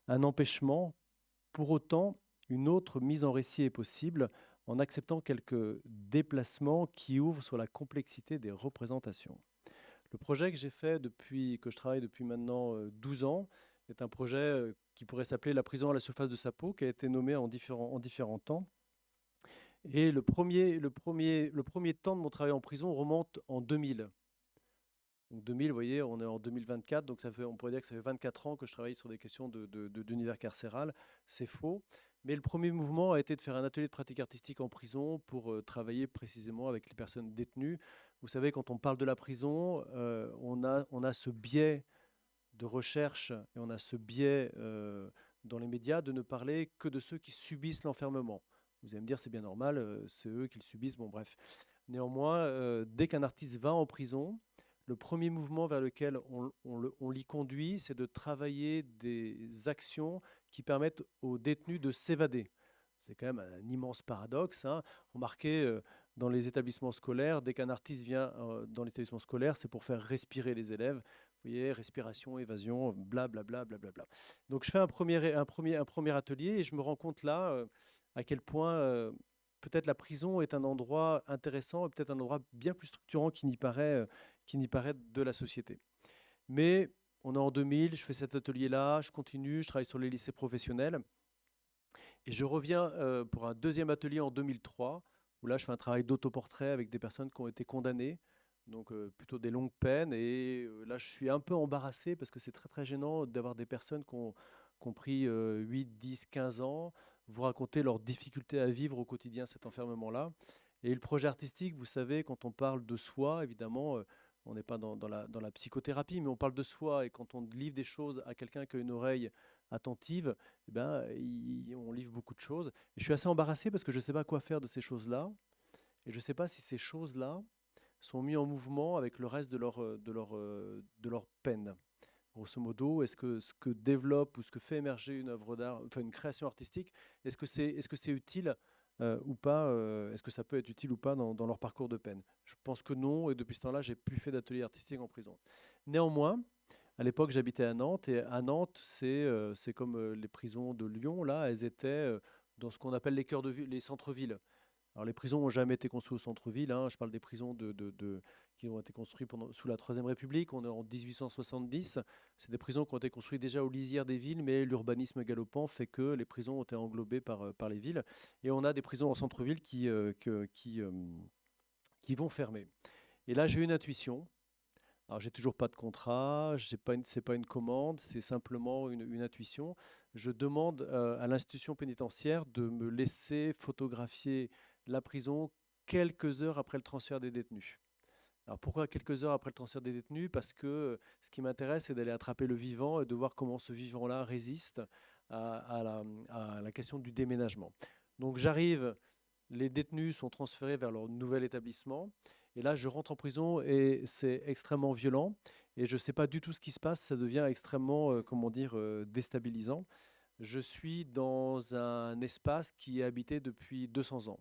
un empêchement. Pour autant, une autre mise en récit est possible en acceptant quelques déplacements qui ouvrent sur la complexité des représentations. Le projet que j'ai fait que je travaille depuis maintenant 12 ans est un projet qui pourrait s'appeler La prison à la surface de sa peau, qui a été nommé en différents temps. Et le premier temps de mon travail en prison remonte en 2000. Donc 2000, vous voyez, on est en 2024, donc on pourrait dire que ça fait 24 ans que je travaille sur des questions d'univers carcéral. C'est faux. Mais le premier mouvement a été de faire un atelier de pratique artistique en prison pour travailler précisément avec les personnes détenues. Vous savez, quand on parle de la prison, on a ce biais de recherche et on a ce biais dans les médias de ne parler que de ceux qui subissent l'enfermement. Vous allez me dire, c'est bien normal, c'est eux qui le subissent, bon bref. Néanmoins, dès qu'un artiste va en prison, le premier mouvement vers lequel on l'y conduit, c'est de travailler des actions qui permettent aux détenus de s'évader. C'est quand même un immense paradoxe, hein. Remarquez, dans les établissements scolaires, dès qu'un artiste vient dans l'établissement scolaire, c'est pour faire respirer les élèves. Vous voyez, respiration, évasion, blablabla. Donc je fais un premier atelier et je me rends compte là à quel point peut-être la prison est un endroit intéressant et peut-être un endroit bien plus structurant qu'il n'y paraît de la société. Mais on est en 2000, je fais cet atelier-là, je continue, je travaille sur les lycées professionnels. Et je reviens pour un deuxième atelier en 2003, où là je fais un travail d'autoportrait avec des personnes qui ont été condamnées, donc plutôt des longues peines. Et là je suis un peu embarrassé parce que c'est très très gênant d'avoir des personnes qui ont pris 8, 10, 15 ans, vous raconter leurs difficultés à vivre au quotidien cet enfermement-là. Et le projet artistique, vous savez, quand on parle de soi, évidemment, on n'est pas dans la psychothérapie, mais on parle de soi. Et quand on livre des choses à quelqu'un qui a une oreille attentive, eh ben, on livre beaucoup de choses. Et je suis assez embarrassé parce que je ne sais pas quoi faire de ces choses-là. Et je ne sais pas si ces choses-là sont mises en mouvement avec le reste de leur peine. Grosso modo, est-ce que ce que développe ou ce que fait émerger une œuvre d'art, enfin une création artistique, est-ce que c'est utile ou pas est-ce que ça peut être utile ou pas dans leur parcours de peine? Je pense que non, et depuis ce temps-là, j'ai plus fait d'atelier artistique en prison. Néanmoins, à l'époque, j'habitais à Nantes, et à Nantes, c'est comme les prisons de Lyon, là, elles étaient dans ce qu'on appelle les cœurs de ville, les centres-villes. Alors les prisons n'ont jamais été construites au centre-ville, hein. Je parle des prisons qui ont été construites sous la Troisième République. On est en 1870. C'est des prisons qui ont été construites déjà aux lisières des villes, mais l'urbanisme galopant fait que les prisons ont été englobées par les villes. Et on a des prisons en centre-ville qui vont fermer. Et là, j'ai une intuition. Alors, j'ai toujours pas de contrat, c'est pas une commande, c'est simplement une intuition. Je demande à l'institution pénitentiaire de me laisser photographier la prison quelques heures après le transfert des détenus. Alors pourquoi quelques heures après le transfert des détenus? Parce que ce qui m'intéresse, c'est d'aller attraper le vivant et de voir comment ce vivant-là résiste à la question du déménagement. Donc j'arrive, les détenus sont transférés vers leur nouvel établissement. Et là, je rentre en prison et c'est extrêmement violent. Et je ne sais pas du tout ce qui se passe. Ça devient extrêmement, comment dire, déstabilisant. Je suis dans un espace qui est habité depuis 200 ans.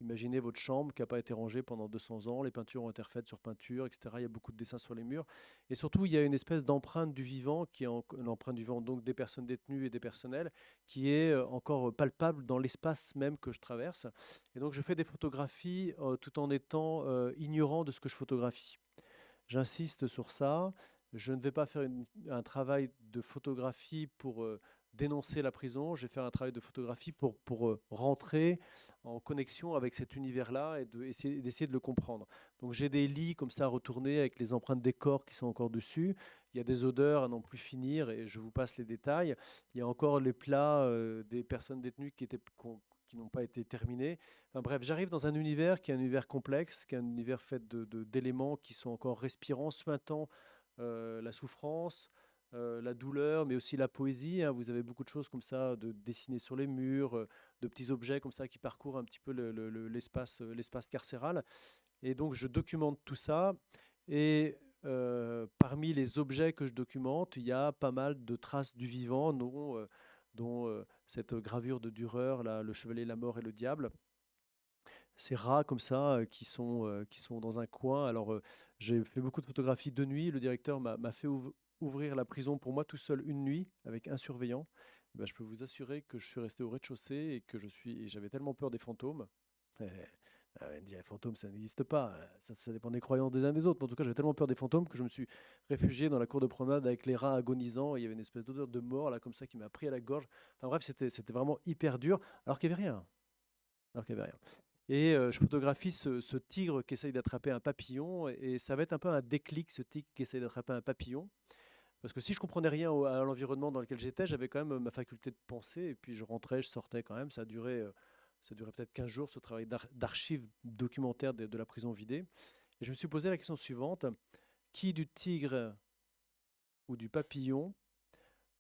Imaginez votre chambre qui n'a pas été rangée pendant 200 ans, les peintures ont été refaites sur peinture, etc. Il y a beaucoup de dessins sur les murs. Et surtout, il y a une espèce d'empreinte du vivant, qui est l'empreinte du vivant donc des personnes détenues et des personnels, qui est encore palpable dans l'espace même que je traverse. Et donc, je fais des photographies tout en étant ignorant de ce que je photographie. J'insiste sur ça. Je ne vais pas faire un travail de photographie pour dénoncer la prison. Je vais faire un travail de photographie pour rentrer en connexion avec cet univers-là et d'essayer de le comprendre. Donc j'ai des lits comme ça retournés avec les empreintes des corps qui sont encore dessus. Il y a des odeurs à n'en plus finir et je vous passe les détails. Il y a encore les plats des personnes détenues qui n'ont pas été terminés. Enfin, bref, j'arrive dans un univers qui est un univers complexe, qui est un univers fait d'éléments qui sont encore respirants, suintant la souffrance, la douleur, mais aussi la poésie. Hein. Vous avez beaucoup de choses comme ça, de dessinées sur les murs, de petits objets comme ça qui parcourent un petit peu l'espace carcéral. Et donc, je documente tout ça. Et parmi les objets que je documente, il y a pas mal de traces du vivant, dont cette gravure de Dürer, là, le chevalier, la mort et le diable. Ces rats comme ça qui sont dans un coin. Alors, j'ai fait beaucoup de photographies de nuit. Le directeur m'a fait ouvrir la prison pour moi tout seul une nuit avec un surveillant. Eh ben, je peux vous assurer que je suis resté au rez-de-chaussée et j'avais tellement peur des fantômes. Il me dit, les fantômes, ça n'existe pas. Ça dépend des croyances des uns des autres. Mais en tout cas, j'avais tellement peur des fantômes que je me suis réfugié dans la cour de promenade avec les rats agonisants. Il y avait une espèce d'odeur de mort là, comme ça, qui m'a pris à la gorge. Enfin bref, c'était vraiment hyper dur, alors qu'il n'y avait rien. Alors qu'il y avait rien. Et je photographie ce tigre qui essaye d'attraper un papillon. Et ça va être un peu un déclic, ce tigre qui essaye d'attraper un papillon. Parce que si je comprenais rien à l'environnement dans lequel j'étais, j'avais quand même ma faculté de penser. Et puis je rentrais, je sortais quand même. Ça durait peut-être 15 jours, ce travail d'archives documentaires de la prison vidée. Et je me suis posé la question suivante. Qui du tigre ou du papillon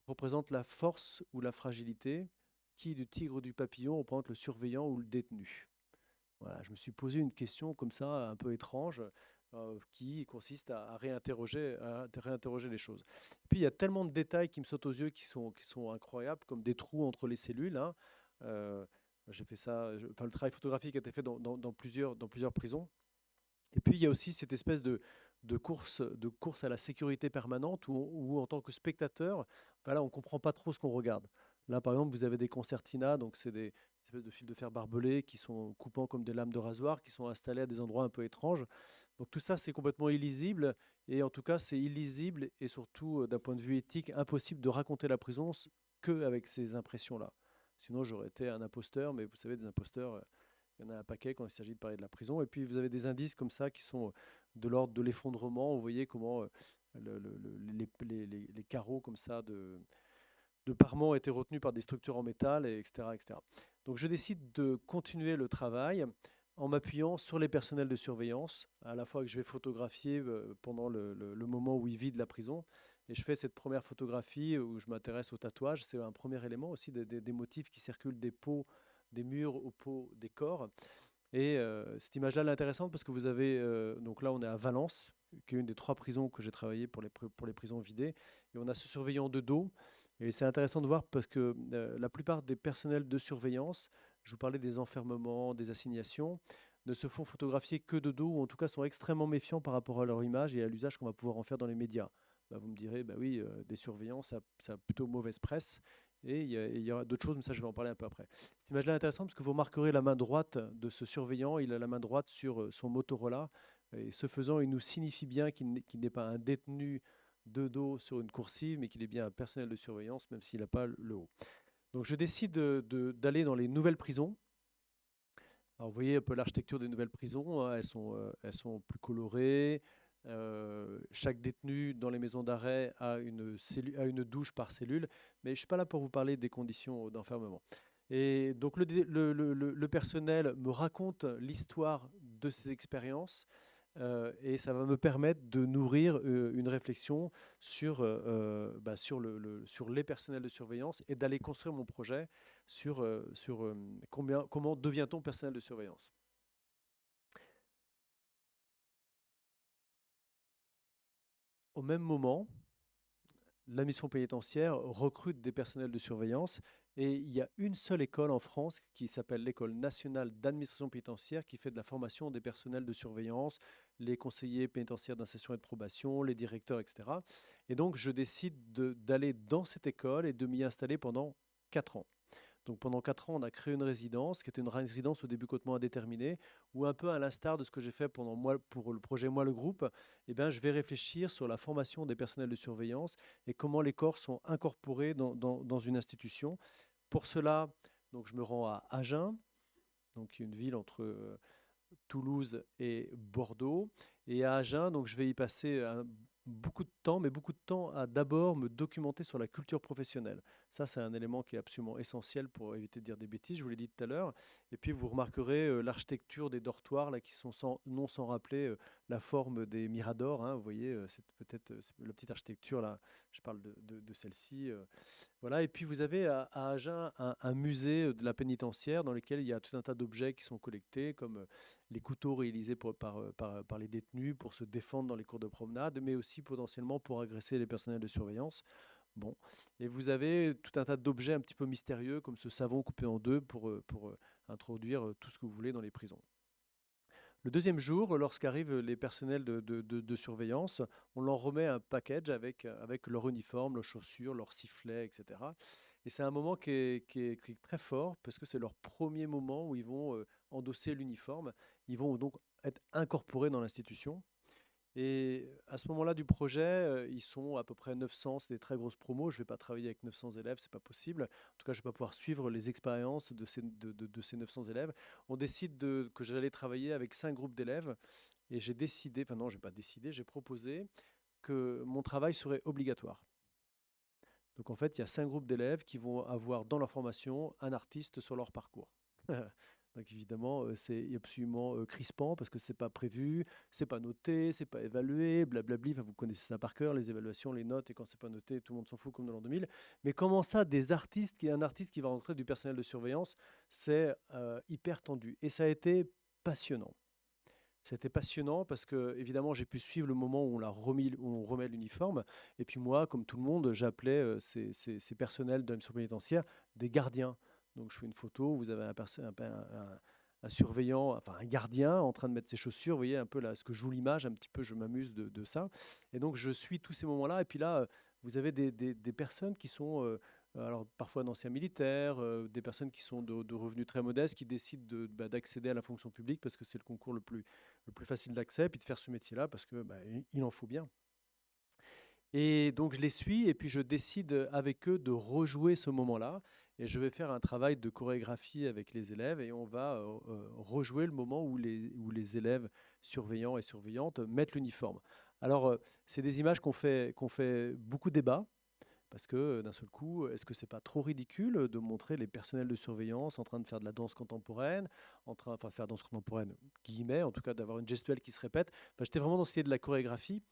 représente la force ou la fragilité? Qui du tigre ou du papillon représente le surveillant ou le détenu? Voilà, je me suis posé une question comme ça, un peu étrange, qui consiste à réinterroger les choses. Et puis il y a tellement de détails qui me sautent aux yeux qui sont incroyables, comme des trous entre les cellules. Hein. Euh, j'ai fait ça, enfin, le travail photographique a été fait dans plusieurs prisons. Et puis il y a aussi cette espèce de course à la sécurité permanente où en tant que spectateur, voilà, on ne comprend pas trop ce qu'on regarde. Là, par exemple, vous avez des concertinas, donc c'est des espèces de fils de fer barbelés qui sont coupants comme des lames de rasoir, qui sont installés à des endroits un peu étranges. Donc tout ça, c'est complètement illisible, et en tout cas, c'est illisible et surtout, d'un point de vue éthique, impossible de raconter la prison qu'avec ces impressions-là. Sinon, j'aurais été un imposteur, mais vous savez, des imposteurs, il y en a un paquet quand il s'agit de parler de la prison. Et puis, vous avez des indices comme ça qui sont de l'ordre de l'effondrement. Vous voyez comment les carreaux comme ça de parement étaient retenus par des structures en métal, et etc., etc. Donc, je décide de continuer le travail en m'appuyant sur les personnels de surveillance, à la fois que je vais photographier pendant le moment où ils vident la prison. Et je fais cette première photographie où je m'intéresse au tatouage. C'est un premier élément aussi des motifs qui circulent des murs aux peaux des corps. Et cette image-là, elle est intéressante parce que vous avez, donc là on est à Valence, qui est une des 3 prisons que j'ai travaillé pour les prisons vidées, et on a ce surveillant de dos, et c'est intéressant de voir parce que la plupart des personnels de surveillance, je vous parlais des enfermements, des assignations, ne se font photographier que de dos, ou en tout cas sont extrêmement méfiants par rapport à leur image et à l'usage qu'on va pouvoir en faire dans les médias. Bah, vous me direz, bah oui, des surveillants, ça a plutôt mauvaise presse, et il y aura d'autres choses, mais ça je vais en parler un peu après. Cette image-là est intéressante parce que vous remarquerez la main droite de ce surveillant. Il a la main droite sur son Motorola. Et ce faisant, il nous signifie bien qu'il n'est pas un détenu de dos sur une coursive, mais qu'il est bien un personnel de surveillance, même s'il n'a pas le haut. Donc je décide d'aller dans les nouvelles prisons. Alors vous voyez un peu l'architecture des nouvelles prisons. Hein, elles sont plus colorées. Chaque détenu dans les maisons d'arrêt a une douche par cellule. Mais je ne suis pas là pour vous parler des conditions d'enfermement. Et donc le personnel me raconte l'histoire de ses expériences. et ça va me permettre de nourrir une réflexion sur les personnels de surveillance et d'aller construire mon projet sur comment devient-on personnel de surveillance. Au même moment, la mission pénitentiaire recrute des personnels de surveillance et il y a une seule école en France qui s'appelle l'École nationale d'administration pénitentiaire qui fait de la formation des personnels de surveillance, les conseillers pénitentiaires d'insertion et de probation, les directeurs, etc. Et donc je décide d'aller dans cette école et de m'y installer pendant 4 ans. Donc pendant 4 ans, on a créé une résidence qui était une résidence au début complètement indéterminée, où un peu à l'instar de ce que j'ai fait pendant moi pour le projet Moi le groupe, eh bien, je vais réfléchir sur la formation des personnels de surveillance et comment les corps sont incorporés dans une institution. Pour cela, donc, je me rends à Agen, donc une ville entre Toulouse et Bordeaux. Et à Agen, donc, je vais y passer beaucoup de temps, mais beaucoup de temps à d'abord me documenter sur la culture professionnelle. Ça, c'est un élément qui est absolument essentiel pour éviter de dire des bêtises, je vous l'ai dit tout à l'heure. Et puis, vous remarquerez l'architecture des dortoirs, là, qui sont non sans rappeler la forme des miradors. Hein, vous voyez, c'est peut-être la petite architecture, là, je parle de celle-ci. Voilà. Et puis, vous avez à Agen un musée de la pénitentiaire dans lequel il y a tout un tas d'objets qui sont collectés, comme les couteaux réalisés par les détenus pour se défendre dans les cours de promenade, mais aussi potentiellement pour agresser les personnels de surveillance. Bon. Et vous avez tout un tas d'objets un petit peu mystérieux, comme ce savon coupé en deux pour introduire tout ce que vous voulez dans les prisons. Le deuxième jour, lorsqu'arrivent les personnels de surveillance, on leur remet un package avec leur uniforme, leurs chaussures, leurs sifflets, etc. Et c'est un moment qui est très fort parce que c'est leur premier moment où ils vont endosser l'uniforme. Ils vont donc être incorporés dans l'institution. Et à ce moment-là du projet, ils sont à peu près 900, c'est des très grosses promos. Je ne vais pas travailler avec 900 élèves, c'est pas possible. En tout cas, je ne vais pas pouvoir suivre les expériences de ces 900 élèves. On décide que j'allais travailler avec 5 groupes d'élèves. Et j'ai décidé, enfin non, je n'ai pas décidé, j'ai proposé que mon travail serait obligatoire. Donc en fait, il y a 5 groupes d'élèves qui vont avoir dans leur formation un artiste sur leur parcours. Donc évidemment, c'est absolument crispant parce que c'est pas prévu, c'est pas noté, c'est pas évalué, blablabli. Enfin, vous connaissez ça par cœur, les évaluations, les notes, et quand c'est pas noté, tout le monde s'en fout comme dans l'an 2000. Mais comment ça, un artiste qui va rencontrer du personnel de surveillance, c'est hyper tendu. Et ça a été passionnant. C'était passionnant parce que, évidemment, j'ai pu suivre le moment où on remet l'uniforme. Et puis moi, comme tout le monde, j'appelais ces personnels de la mission pénitentiaire des gardiens. Donc je fais une photo, vous avez un surveillant, enfin un gardien en train de mettre ses chaussures. Vous voyez un peu là ce que joue l'image, un petit peu, je m'amuse de ça. Et donc je suis tous ces moments-là. Et puis là, vous avez des personnes qui sont alors parfois d'anciens militaires, des personnes qui sont de revenus très modestes, qui décident d'accéder à la fonction publique parce que c'est le concours le plus facile d'accès, puis de faire ce métier-là parce que il en faut bien. Et donc je les suis et puis je décide avec eux de rejouer ce moment-là. Et je vais faire un travail de chorégraphie avec les élèves et on va rejouer le moment où les élèves surveillants et surveillantes mettent l'uniforme. Alors, c'est des images qu'on fait beaucoup débat. Parce que d'un seul coup, est-ce que c'est pas trop ridicule de montrer les personnels de surveillance en train de faire de la danse contemporaine, enfin faire danse contemporaine, guillemets, en tout cas d'avoir une gestuelle qui se répète. Enfin, j'étais vraiment dans cette idée de la chorégraphie.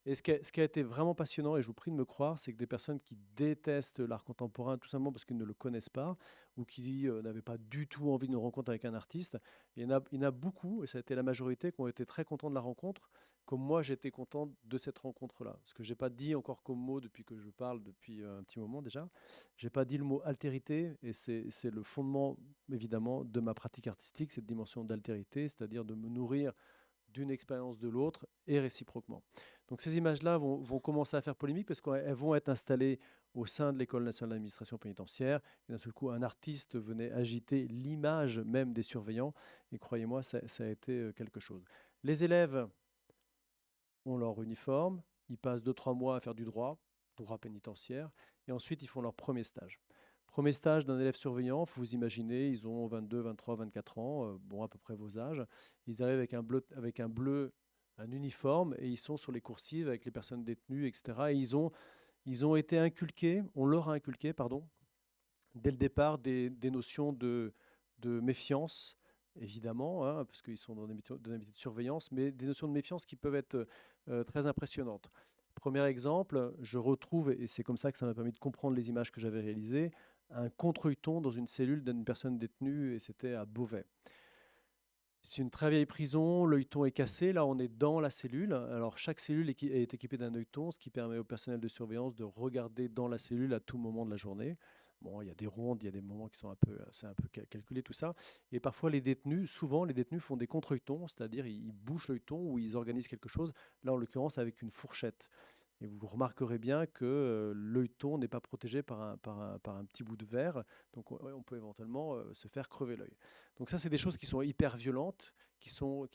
Et ce qui a été vraiment passionnant, et je vous prie de me croire, c'est que des personnes qui détestent l'art contemporain tout simplement parce qu'ils ne le connaissent pas, ou qui n'avaient pas du tout envie d'une rencontre avec un artiste, il y en a beaucoup, et ça a été la majorité, qui ont été très contents de la rencontre, comme moi j'étais content de cette rencontre-là. Ce que j'ai pas dit encore comme mot depuis que je parle, depuis un petit moment déjà, j'ai pas dit le mot altérité, et c'est le fondement évidemment de ma pratique artistique, cette dimension d'altérité, c'est-à-dire de me nourrir d'une expérience de l'autre et réciproquement. Donc ces images-là vont commencer à faire polémique parce qu'elles vont être installées au sein de l'École nationale d'administration pénitentiaire. Et d'un seul coup, un artiste venait agiter l'image même des surveillants. Et croyez-moi, ça a été quelque chose. Les élèves ont leur uniforme, ils passent 2-3 mois à faire du droit pénitentiaire, et ensuite ils font leur premier stage. Premier stage d'un élève surveillant, il faut vous imaginer, ils ont 22, 23, 24 ans, bon, à peu près vos âges. Ils arrivent avec un uniforme, et ils sont sur les coursives avec les personnes détenues, etc. Et ils ont été inculqués, on leur a inculqué, pardon, dès le départ, des notions de méfiance, évidemment, hein, parce qu'ils sont dans des métiers de surveillance, mais des notions de méfiance qui peuvent être très impressionnantes. Premier exemple, je retrouve, et c'est comme ça que ça m'a permis de comprendre les images que j'avais réalisées, un contre-œilleton dans une cellule d'une personne détenue, et c'était à Beauvais. C'est une très vieille prison, l'œilleton est cassé, là on est dans la cellule. Alors chaque cellule est équipée d'un œilleton, ce qui permet au personnel de surveillance de regarder dans la cellule à tout moment de la journée. Bon, il y a des rondes, il y a des moments qui sont c'est un peu calculé tout ça. Et parfois souvent les détenus font des contre-œilletons, c'est-à-dire ils bougent l'œilleton ou ils organisent quelque chose, là en l'occurrence avec une fourchette. Et vous remarquerez bien que l'œilleton n'est pas protégé par un petit bout de verre, donc on peut éventuellement se faire crever l'œil. Donc ça, c'est des choses qui sont hyper violentes, qui sont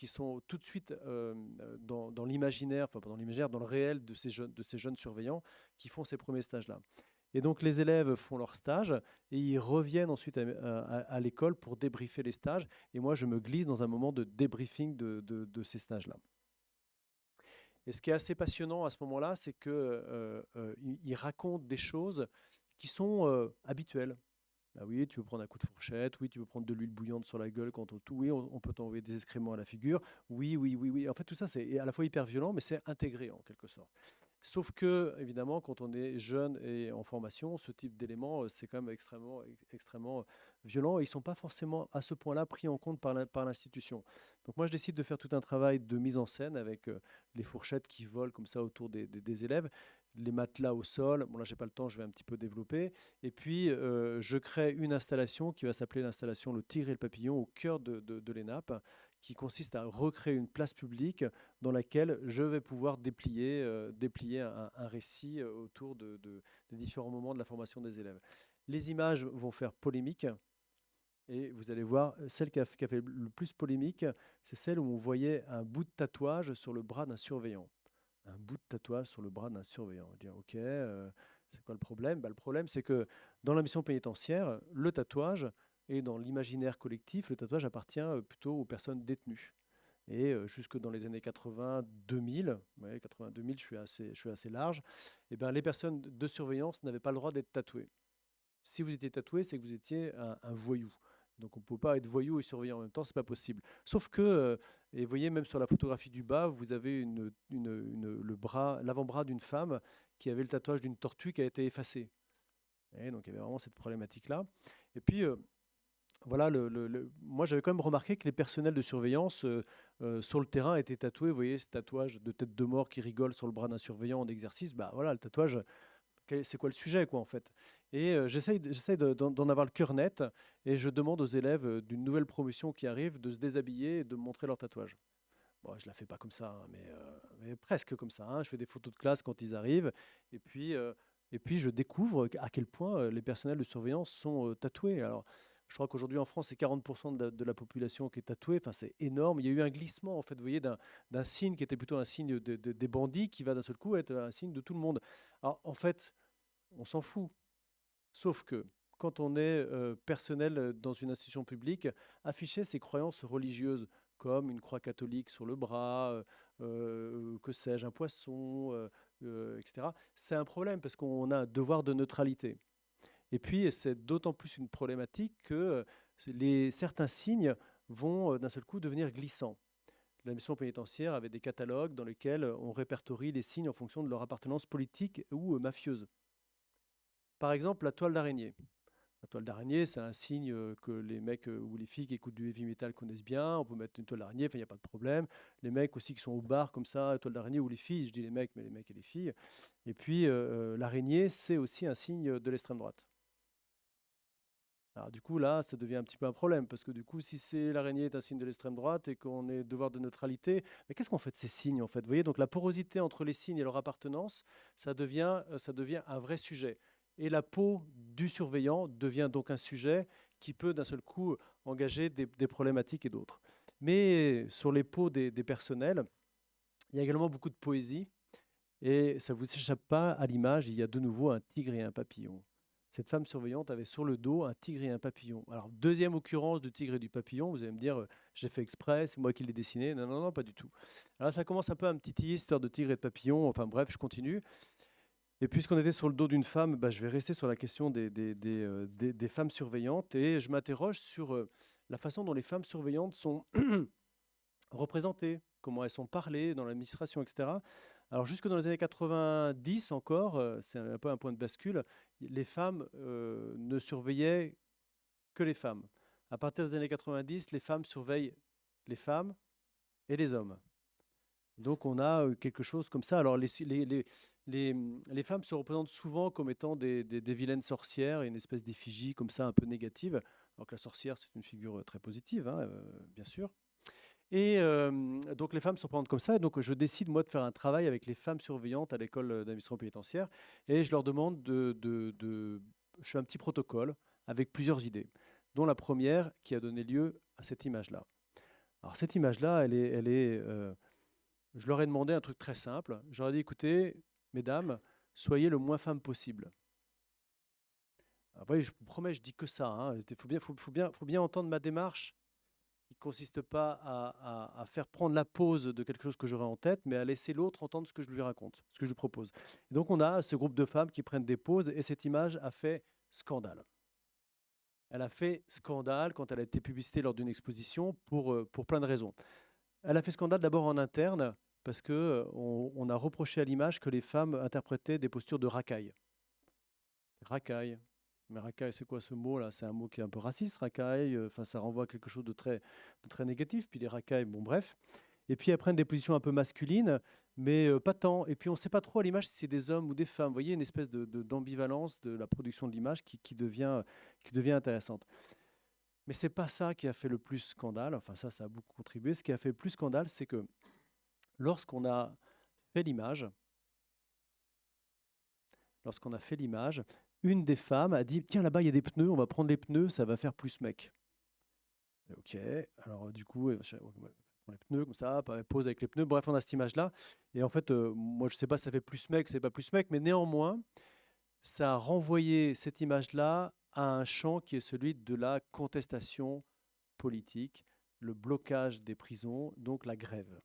tout de suite dans l'imaginaire, enfin pas dans l'imaginaire, dans le réel de ces jeunes surveillants qui font ces premiers stages-là. Et donc les élèves font leur stage et ils reviennent ensuite à l'école pour débriefer les stages. Et moi, je me glisse dans un moment de débriefing de ces stages-là. Et ce qui est assez passionnant à ce moment-là, c'est qu'il raconte des choses qui sont habituelles. Ah oui, tu veux prendre un coup de fourchette, oui, tu veux prendre de l'huile bouillante sur la gueule quand on tout, oui, on peut t'envoyer des excréments à la figure, oui, oui, oui, oui. En fait, tout ça, c'est à la fois hyper violent, mais c'est intégré en quelque sorte. Sauf que, évidemment, quand on est jeune et en formation, ce type d'éléments, c'est quand même extrêmement violent et ils ne sont pas forcément à ce point-là pris en compte par l'institution. Donc moi, je décide de faire tout un travail de mise en scène avec les fourchettes qui volent comme ça autour des élèves, les matelas au sol. Bon, là, j'ai pas le temps, je vais un petit peu développer. Et puis, je crée une installation qui va s'appeler l'installation Le Tigre et le Papillon au cœur de l'ENAP, qui consiste à recréer une place publique dans laquelle je vais pouvoir déplier un récit autour des différents moments de la formation des élèves. Les images vont faire polémique. Et vous allez voir, celle qui a fait le plus polémique, c'est celle où on voyait un bout de tatouage sur le bras d'un surveillant. Un bout de tatouage sur le bras d'un surveillant. On va dire, ok, c'est quoi le problème? Le problème, c'est que dans la mission pénitentiaire, le tatouage, et dans l'imaginaire collectif, le tatouage appartient plutôt aux personnes détenues. Et jusque dans les années 80-2000, ouais, 80-2000, je suis assez large, et ben, les personnes de surveillance n'avaient pas le droit d'être tatouées. Si vous étiez tatoué, c'est que vous étiez un voyou. Donc on ne peut pas être voyou et surveillant en même temps, c'est pas possible. Sauf que, et vous voyez même sur la photographie du bas, vous avez l'avant-bras d'une femme qui avait le tatouage d'une tortue qui a été effacée. Et donc il y avait vraiment cette problématique-là. Et puis voilà, moi j'avais quand même remarqué que les personnels de surveillance sur le terrain étaient tatoués. Vous voyez ce tatouage de tête de mort qui rigole sur le bras d'un surveillant en exercice. Bah voilà, le tatouage, c'est quoi le sujet, quoi, en fait. Et j'essaye d'en avoir le cœur net et je demande aux élèves d'une nouvelle promotion qui arrive de se déshabiller et de me montrer leur tatouage. Bon, je ne la fais pas comme ça, hein, mais presque comme ça, hein. Je fais des photos de classe quand ils arrivent et puis je découvre à quel point les personnels de surveillance sont tatoués. Alors, je crois qu'aujourd'hui en France, c'est 40% de la population qui est tatouée. Enfin, c'est énorme. Il y a eu un glissement, en fait, vous voyez, d'un signe qui était plutôt un signe des bandits qui va d'un seul coup être un signe de tout le monde. Alors, en fait, on s'en fout. Sauf que quand on est personnel dans une institution publique, afficher ses croyances religieuses, comme une croix catholique sur le bras, que sais-je, un poisson, etc., c'est un problème parce qu'on a un devoir de neutralité. Et puis, c'est d'autant plus une problématique que certains signes vont d'un seul coup devenir glissants. La mission pénitentiaire avait des catalogues dans lesquels on répertorie les signes en fonction de leur appartenance politique ou mafieuse. Par exemple, la toile d'araignée. La toile d'araignée, c'est un signe que les mecs ou les filles qui écoutent du heavy metal connaissent bien. On peut mettre une toile d'araignée, il n'y a pas de problème. Les mecs aussi qui sont au bar comme ça, toile d'araignée, ou les filles, je dis les mecs, mais les mecs et les filles. Et puis, l'araignée, c'est aussi un signe de l'extrême droite. Alors du coup, là, ça devient un petit peu un problème, parce que du coup, si l'araignée est un signe de l'extrême droite et qu'on est devoir de neutralité, mais qu'est-ce qu'on fait de ces signes, en fait? Vous voyez, donc la porosité entre les signes et leur appartenance, ça devient un vrai sujet. Et la peau du surveillant devient donc un sujet qui peut d'un seul coup engager des problématiques et d'autres. Mais sur les peaux des personnels, il y a également beaucoup de poésie, et ça ne vous échappe pas à l'image, il y a de nouveau un tigre et un papillon. Cette femme surveillante avait sur le dos un tigre et un papillon. Alors, deuxième occurrence du tigre et du papillon, vous allez me dire, j'ai fait exprès, c'est moi qui l'ai dessiné. Non, non, non, pas du tout. Alors, ça commence un peu à me titiller, cette histoire de tigre et de papillon. Enfin, bref, je continue. Et puisqu'on était sur le dos d'une femme, je vais rester sur la question des femmes surveillantes et je m'interroge sur la façon dont les femmes surveillantes sont représentées, comment elles sont parlées dans l'administration, etc. Alors jusque dans les années 90 encore, c'est un peu un point de bascule, les femmes ne surveillaient que les femmes. À partir des années 90, les femmes surveillent les femmes et les hommes. Donc on a quelque chose comme ça. Alors les femmes se représentent souvent comme étant des vilaines sorcières, et une espèce d'effigie comme ça un peu négative, alors que la sorcière c'est une figure très positive, hein, bien sûr. Et donc les femmes se représentent comme ça, et donc je décide moi de faire un travail avec les femmes surveillantes à l'école d'administration pénitentiaire, et je leur demande je fais un petit protocole avec plusieurs idées, dont la première qui a donné lieu à cette image-là. Alors cette image-là, je leur ai demandé un truc très simple. Je leur ai dit, écoutez, mesdames, soyez le moins femme possible. Alors, voyez, je vous promets, je dis que ça. Hein. Faut bien entendre ma démarche qui ne consiste pas à faire prendre la pause de quelque chose que j'aurais en tête, mais à laisser l'autre entendre ce que je lui raconte, ce que je lui propose. Et donc on a ce groupe de femmes qui prennent des pauses, et cette image a fait scandale. Elle a fait scandale quand elle a été publicitée lors d'une exposition pour plein de raisons. Elle a fait scandale d'abord en interne, parce qu'on a reproché à l'image que les femmes interprétaient des postures de racaille. Racaille. Mais racaille, c'est quoi ce mot-là? C'est un mot qui est un peu raciste, racaille. Enfin, ça renvoie à quelque chose de très négatif. Puis les racailles, bon bref. Et puis elles prennent des positions un peu masculines, mais pas tant. Et puis on ne sait pas trop à l'image si c'est des hommes ou des femmes. Vous voyez, une espèce d'ambivalence de la production de l'image qui devient intéressante. Mais ce n'est pas ça qui a fait le plus scandale. Enfin, ça a beaucoup contribué. Ce qui a fait le plus scandale, c'est que lorsqu'on a fait l'image, une des femmes a dit, tiens, là-bas, il y a des pneus, on va prendre les pneus, ça va faire plus mec. Ok, alors du coup, on prend les pneus comme ça, elle pose avec les pneus. Bref, on a cette image-là. Et en fait, moi, je ne sais pas si ça fait plus mec, c'est pas plus mec, mais néanmoins, ça a renvoyé cette image-là à un champ qui est celui de la contestation politique, le blocage des prisons, donc la grève.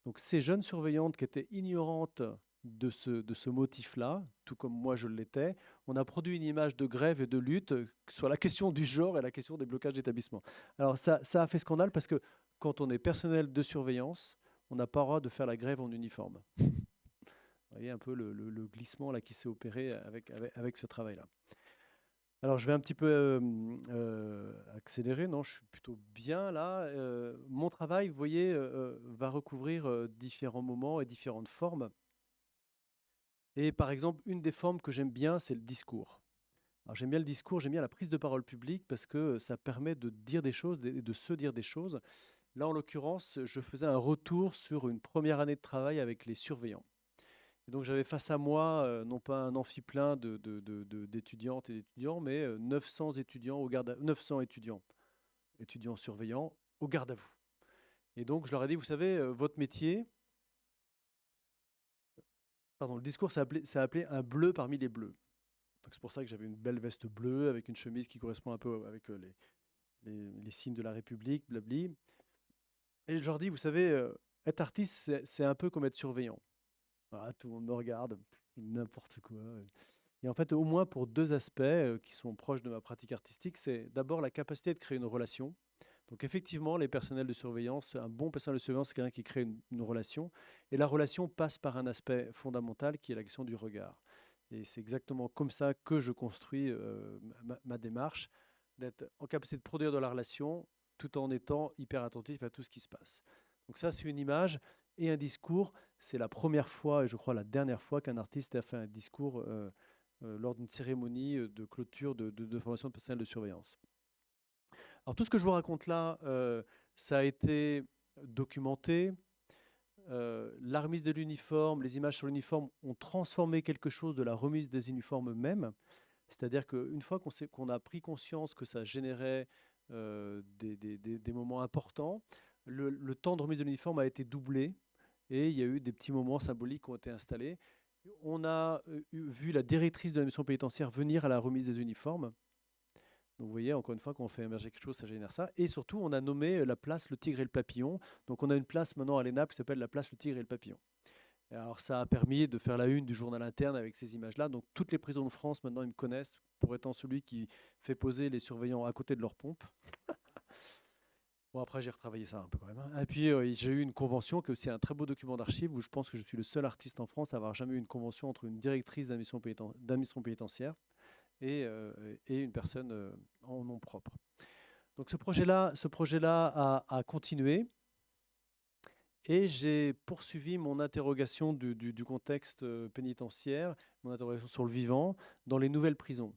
Donc ces jeunes surveillantes qui étaient ignorantes de ce motif-là, tout comme moi je l'étais, on a produit une image de grève et de lutte sur la question du genre et la question des blocages d'établissements. Alors ça a fait scandale parce que quand on est personnel de surveillance, on n'a pas le droit de faire la grève en uniforme. Vous voyez un peu le glissement là, qui s'est opéré avec ce travail-là. Alors, je vais un petit peu accélérer. Non, je suis plutôt bien là. Mon travail, vous voyez, va recouvrir différents moments et différentes formes. Et par exemple, une des formes que j'aime bien, c'est le discours. Alors, j'aime bien le discours, j'aime bien la prise de parole publique parce que ça permet de dire des choses et de se dire des choses. Là, en l'occurrence, je faisais un retour sur une première année de travail avec les surveillants. Et donc j'avais face à moi, non pas un amphi plein d'étudiantes et d'étudiants, mais 900 étudiants, 900 étudiants surveillants au garde à vous. Et donc je leur ai dit, vous savez, votre métier, le discours s'est appelé un bleu parmi les bleus. C'est pour ça que j'avais une belle veste bleue avec une chemise qui correspond un peu avec les signes de la République, blabli. Et je leur dis, vous savez, être artiste, c'est un peu comme être surveillant. Ah, tout le monde me regarde, n'importe quoi. Et en fait, au moins pour deux aspects qui sont proches de ma pratique artistique, c'est d'abord la capacité de créer une relation. Donc effectivement, les personnels de surveillance, un bon personnel de surveillance, c'est quelqu'un qui crée une relation. Et la relation passe par un aspect fondamental qui est la question du regard. Et c'est exactement comme ça que je construis ma démarche, d'être en capacité de produire de la relation tout en étant hyper attentif à tout ce qui se passe. Donc ça, c'est une image. Et un discours, c'est la première fois, et je crois la dernière fois, qu'un artiste a fait un discours lors d'une cérémonie de clôture de formation de personnel de surveillance. Alors tout ce que je vous raconte là, ça a été documenté. La remise de l'uniforme, les images sur l'uniforme ont transformé quelque chose de la remise des uniformes même. C'est-à-dire qu'une fois qu'on a pris conscience que ça générait des moments importants, le temps de remise de l'uniforme a été doublé. Et il y a eu des petits moments symboliques qui ont été installés. On a vu la directrice de la mission pénitentiaire venir à la remise des uniformes. Donc vous voyez, encore une fois, quand on fait émerger quelque chose, ça génère ça. Et surtout, on a nommé la place Le Tigre et le Papillon. Donc on a une place maintenant à l'ENAP qui s'appelle la place Le Tigre et le Papillon. Et alors ça a permis de faire la une du journal interne avec ces images-là. Donc toutes les prisons de France, maintenant, ils me connaissent pour étant celui qui fait poser les surveillants à côté de leur pompe. Bon, après, j'ai retravaillé ça un peu quand même, hein. Et puis, j'ai eu une convention qui est aussi un très beau document d'archives où je pense que je suis le seul artiste en France à avoir jamais eu une convention entre une directrice d'admission pénitentiaire et, euh, et une personne en nom propre. Donc ce projet-là a continué et j'ai poursuivi mon interrogation du contexte pénitentiaire, mon interrogation sur le vivant dans les nouvelles prisons.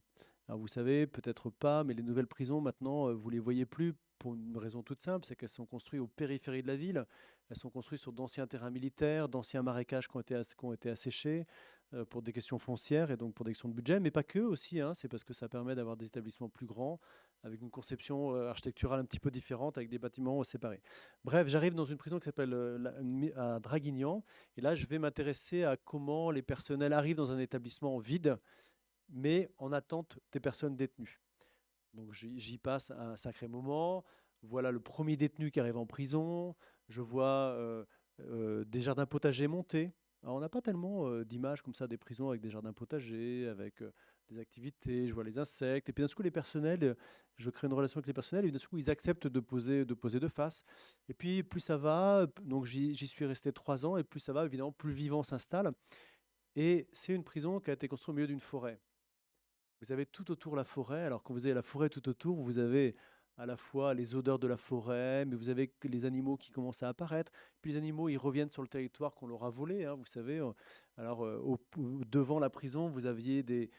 Alors vous savez, peut-être pas, mais les nouvelles prisons maintenant, vous les voyez plus pour une raison toute simple, c'est qu'elles sont construites aux périphéries de la ville. Elles sont construites sur d'anciens terrains militaires, d'anciens marécages qui ont été asséchés pour des questions foncières et donc pour des questions de budget, mais pas que aussi, hein, c'est parce que ça permet d'avoir des établissements plus grands, avec une conception architecturale un petit peu différente, avec des bâtiments séparés. Bref, j'arrive dans une prison qui s'appelle à Draguignan, et là je vais m'intéresser à comment les personnels arrivent dans un établissement vide, mais en attente des personnes détenues. Donc j'y passe un sacré moment. Voilà le premier détenu qui arrive en prison. Je vois des jardins potagers monter. Alors, on n'a pas tellement d'images comme ça des prisons avec des jardins potagers, avec des activités. Je vois les insectes. Et puis d'un coup, les personnels, je crée une relation avec les personnels et d'un coup, ils acceptent de poser de face. Et puis plus ça va, donc j'y suis resté 3 ans et plus ça va, évidemment, plus le vivant s'installe. Et c'est une prison qui a été construite au milieu d'une forêt. Vous avez tout autour la forêt. Alors quand vous avez la forêt tout autour, vous avez à la fois les odeurs de la forêt, mais vous avez que les animaux qui commencent à apparaître. Puis les animaux, ils reviennent sur le territoire qu'on leur a volé, hein, vous savez. Alors devant la prison, vous aviez des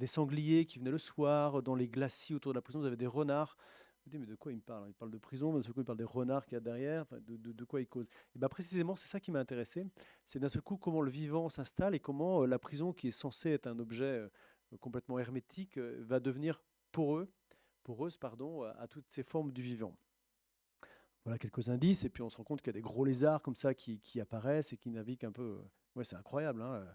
sangliers qui venaient le soir. Dans les glacis autour de la prison, vous avez des renards. Vous dites, mais de quoi il me parle? Il parle de prison, mais d'un seul coup, il parle des renards qu'il y a derrière. Enfin, de quoi il cause? Et ben précisément, c'est ça qui m'a intéressé. C'est d'un seul coup comment le vivant s'installe et comment la prison, qui est censée être un objet complètement hermétique, va devenir poreuse pardon, à toutes ces formes du vivant. Voilà quelques indices, et puis on se rend compte qu'il y a des gros lézards comme ça qui apparaissent et qui naviguent un peu. Ouais, c'est incroyable, hein.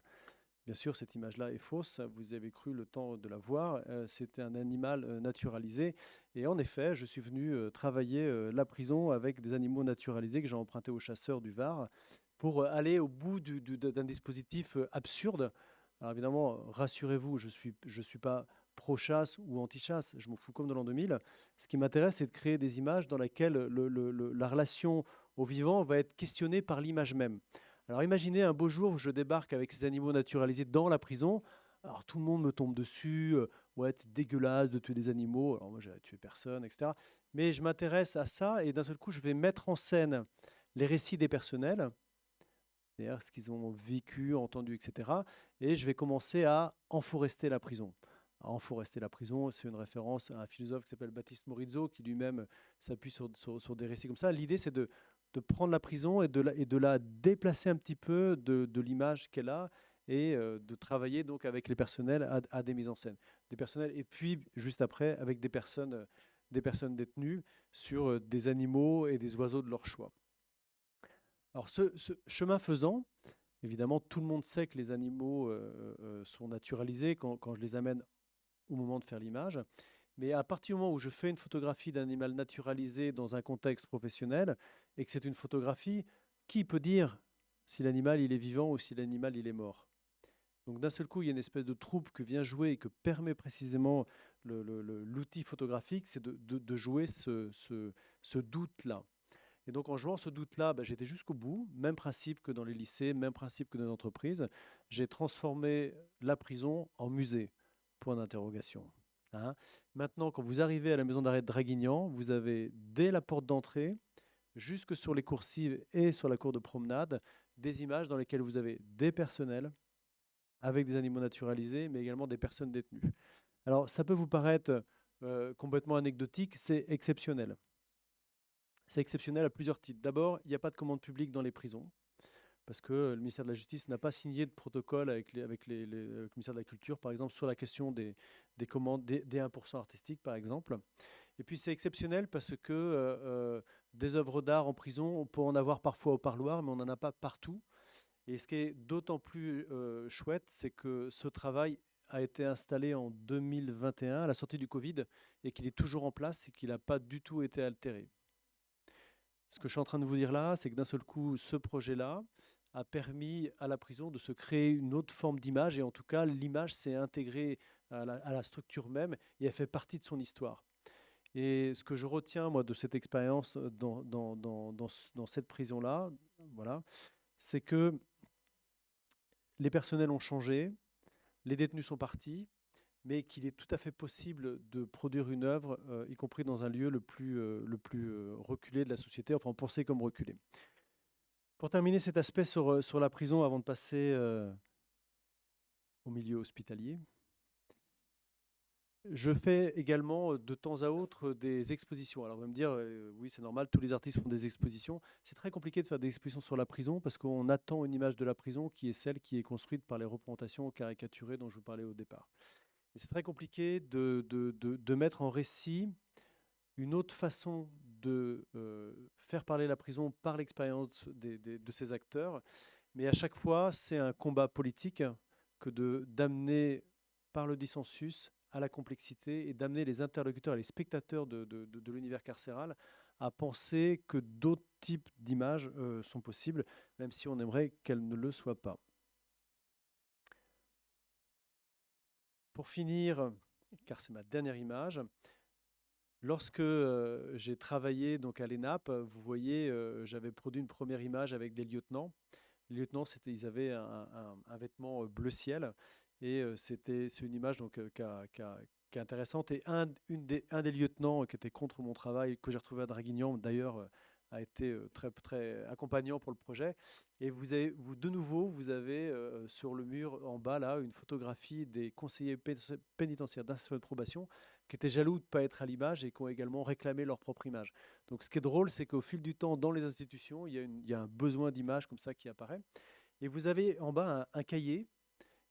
Bien sûr, cette image-là est fausse, vous avez cru le temps de la voir, c'était un animal naturalisé. Et en effet, je suis venu travailler la prison avec des animaux naturalisés que j'ai empruntés aux chasseurs du Var pour aller au bout d'un dispositif absurde. Alors évidemment, rassurez-vous, je suis pas pro-chasse ou anti-chasse, je m'en fous comme de l'an 2000. Ce qui m'intéresse, c'est de créer des images dans lesquelles la relation au vivant va être questionnée par l'image même. Alors imaginez un beau jour où je débarque avec ces animaux naturalisés dans la prison. Alors tout le monde me tombe dessus. Ouais, c'est dégueulasse de tuer des animaux. Alors moi, j'ai tué personne, etc. Mais je m'intéresse à ça et d'un seul coup, je vais mettre en scène les récits des personnels, c'est-à-dire ce qu'ils ont vécu, entendu, etc. Et je vais commencer à enforester la prison. À enforester la prison, c'est une référence à un philosophe qui s'appelle Baptiste Morizot, qui lui-même s'appuie sur des récits comme ça. L'idée, c'est de prendre la prison et de la déplacer un petit peu de l'image qu'elle a et de travailler donc avec les personnels à des mises en scène. Des personnels, et puis juste après, avec des personnes détenues sur des animaux et des oiseaux de leur choix. Alors, ce chemin faisant, évidemment, tout le monde sait que les animaux sont naturalisés quand je les amène au moment de faire l'image. Mais à partir du moment où je fais une photographie d'un animal naturalisé dans un contexte professionnel et que c'est une photographie, qui peut dire si l'animal il est vivant ou si l'animal il est mort? Donc d'un seul coup, il y a une espèce de troupe que vient jouer et que permet précisément l'outil photographique, c'est de jouer ce doute-là. Et donc en jouant ce doute-là, j'étais jusqu'au bout, même principe que dans les lycées, même principe que dans les entreprises. J'ai transformé la prison en musée, point d'interrogation. Hein. Maintenant, quand vous arrivez à la maison d'arrêt de Draguignan, vous avez dès la porte d'entrée, jusque sur les coursives et sur la cour de promenade, des images dans lesquelles vous avez des personnels avec des animaux naturalisés, mais également des personnes détenues. Alors ça peut vous paraître complètement anecdotique, c'est exceptionnel. C'est exceptionnel à plusieurs titres. D'abord, il n'y a pas de commande publique dans les prisons, parce que le ministère de la Justice n'a pas signé de protocole avec le ministère de la Culture, par exemple, sur la question des commandes, des 1% artistiques, par exemple. Et puis c'est exceptionnel parce que des œuvres d'art en prison, on peut en avoir parfois au parloir, mais on n'en a pas partout. Et ce qui est d'autant plus chouette, c'est que ce travail a été installé en 2021, à la sortie du Covid, et qu'il est toujours en place et qu'il n'a pas du tout été altéré. Ce que je suis en train de vous dire là, c'est que d'un seul coup, ce projet-là a permis à la prison de se créer une autre forme d'image, et en tout cas, l'image s'est intégrée à la structure même, et elle fait partie de son histoire. Et ce que je retiens, moi, de cette expérience dans cette prison-là, voilà, c'est que les personnels ont changé, les détenus sont partis, mais qu'il est tout à fait possible de produire une œuvre, y compris dans un lieu le plus reculé de la société, enfin pensé comme reculé. Pour terminer cet aspect sur la prison, avant de passer au milieu hospitalier, je fais également de temps à autre des expositions. Alors vous allez me dire, oui c'est normal, tous les artistes font des expositions. C'est très compliqué de faire des expositions sur la prison parce qu'on attend une image de la prison qui est celle qui est construite par les représentations caricaturées dont je vous parlais au départ. Et c'est très compliqué de mettre en récit une autre façon de faire parler la prison par l'expérience de ces acteurs. Mais à chaque fois, c'est un combat politique que d'amener par le dissensus à la complexité et d'amener les interlocuteurs et les spectateurs de l'univers carcéral à penser que d'autres types d'images sont possibles, même si on aimerait qu'elles ne le soient pas. Pour finir, car c'est ma dernière image, lorsque j'ai travaillé donc à l'ENAP, vous voyez, j'avais produit une première image avec des lieutenants. Les lieutenants, ils avaient un vêtement bleu ciel et c'est une image donc, qui est intéressante. Et un des lieutenants qui était contre mon travail, que j'ai retrouvé à Draguignan, d'ailleurs, a été très, très accompagnant pour le projet. Et de nouveau, vous avez sur le mur en bas là une photographie des conseillers pénitentiaires d'insertion et de probation qui étaient jaloux de ne pas être à l'image et qui ont également réclamé leur propre image. Donc ce qui est drôle, c'est qu'au fil du temps, dans les institutions, il y a un besoin d'image comme ça qui apparaît. Et vous avez en bas un cahier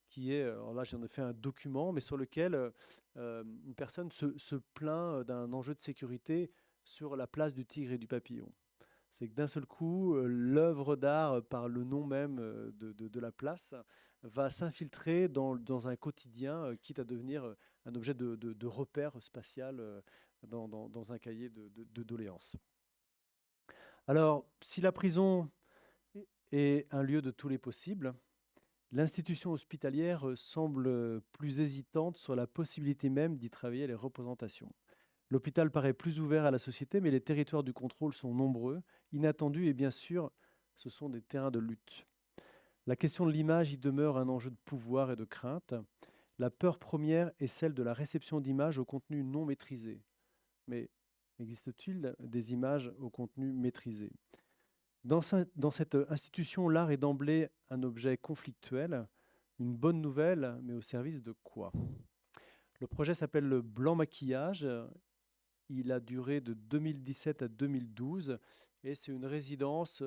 qui est, alors là j'en ai fait un document, mais sur lequel une personne se plaint d'un enjeu de sécurité sur la place du tigre et du papillon. C'est que d'un seul coup, l'œuvre d'art, par le nom même de la place, va s'infiltrer dans un quotidien, quitte à devenir un objet de repère spatial dans un cahier de doléances. Alors, si la prison est un lieu de tous les possibles, l'institution hospitalière semble plus hésitante sur la possibilité même d'y travailler les représentations. L'hôpital paraît plus ouvert à la société, mais les territoires du contrôle sont nombreux, inattendus et bien sûr, ce sont des terrains de lutte. La question de l'image y demeure un enjeu de pouvoir et de crainte. La peur première est celle de la réception d'images au contenu non maîtrisé. Mais existe-t-il des images au contenu maîtrisé ? Dans cette institution, l'art est d'emblée un objet conflictuel, une bonne nouvelle, mais au service de quoi ? Le projet s'appelle le Blanc Maquillage. Il a duré de 2017 à 2012 et c'est une résidence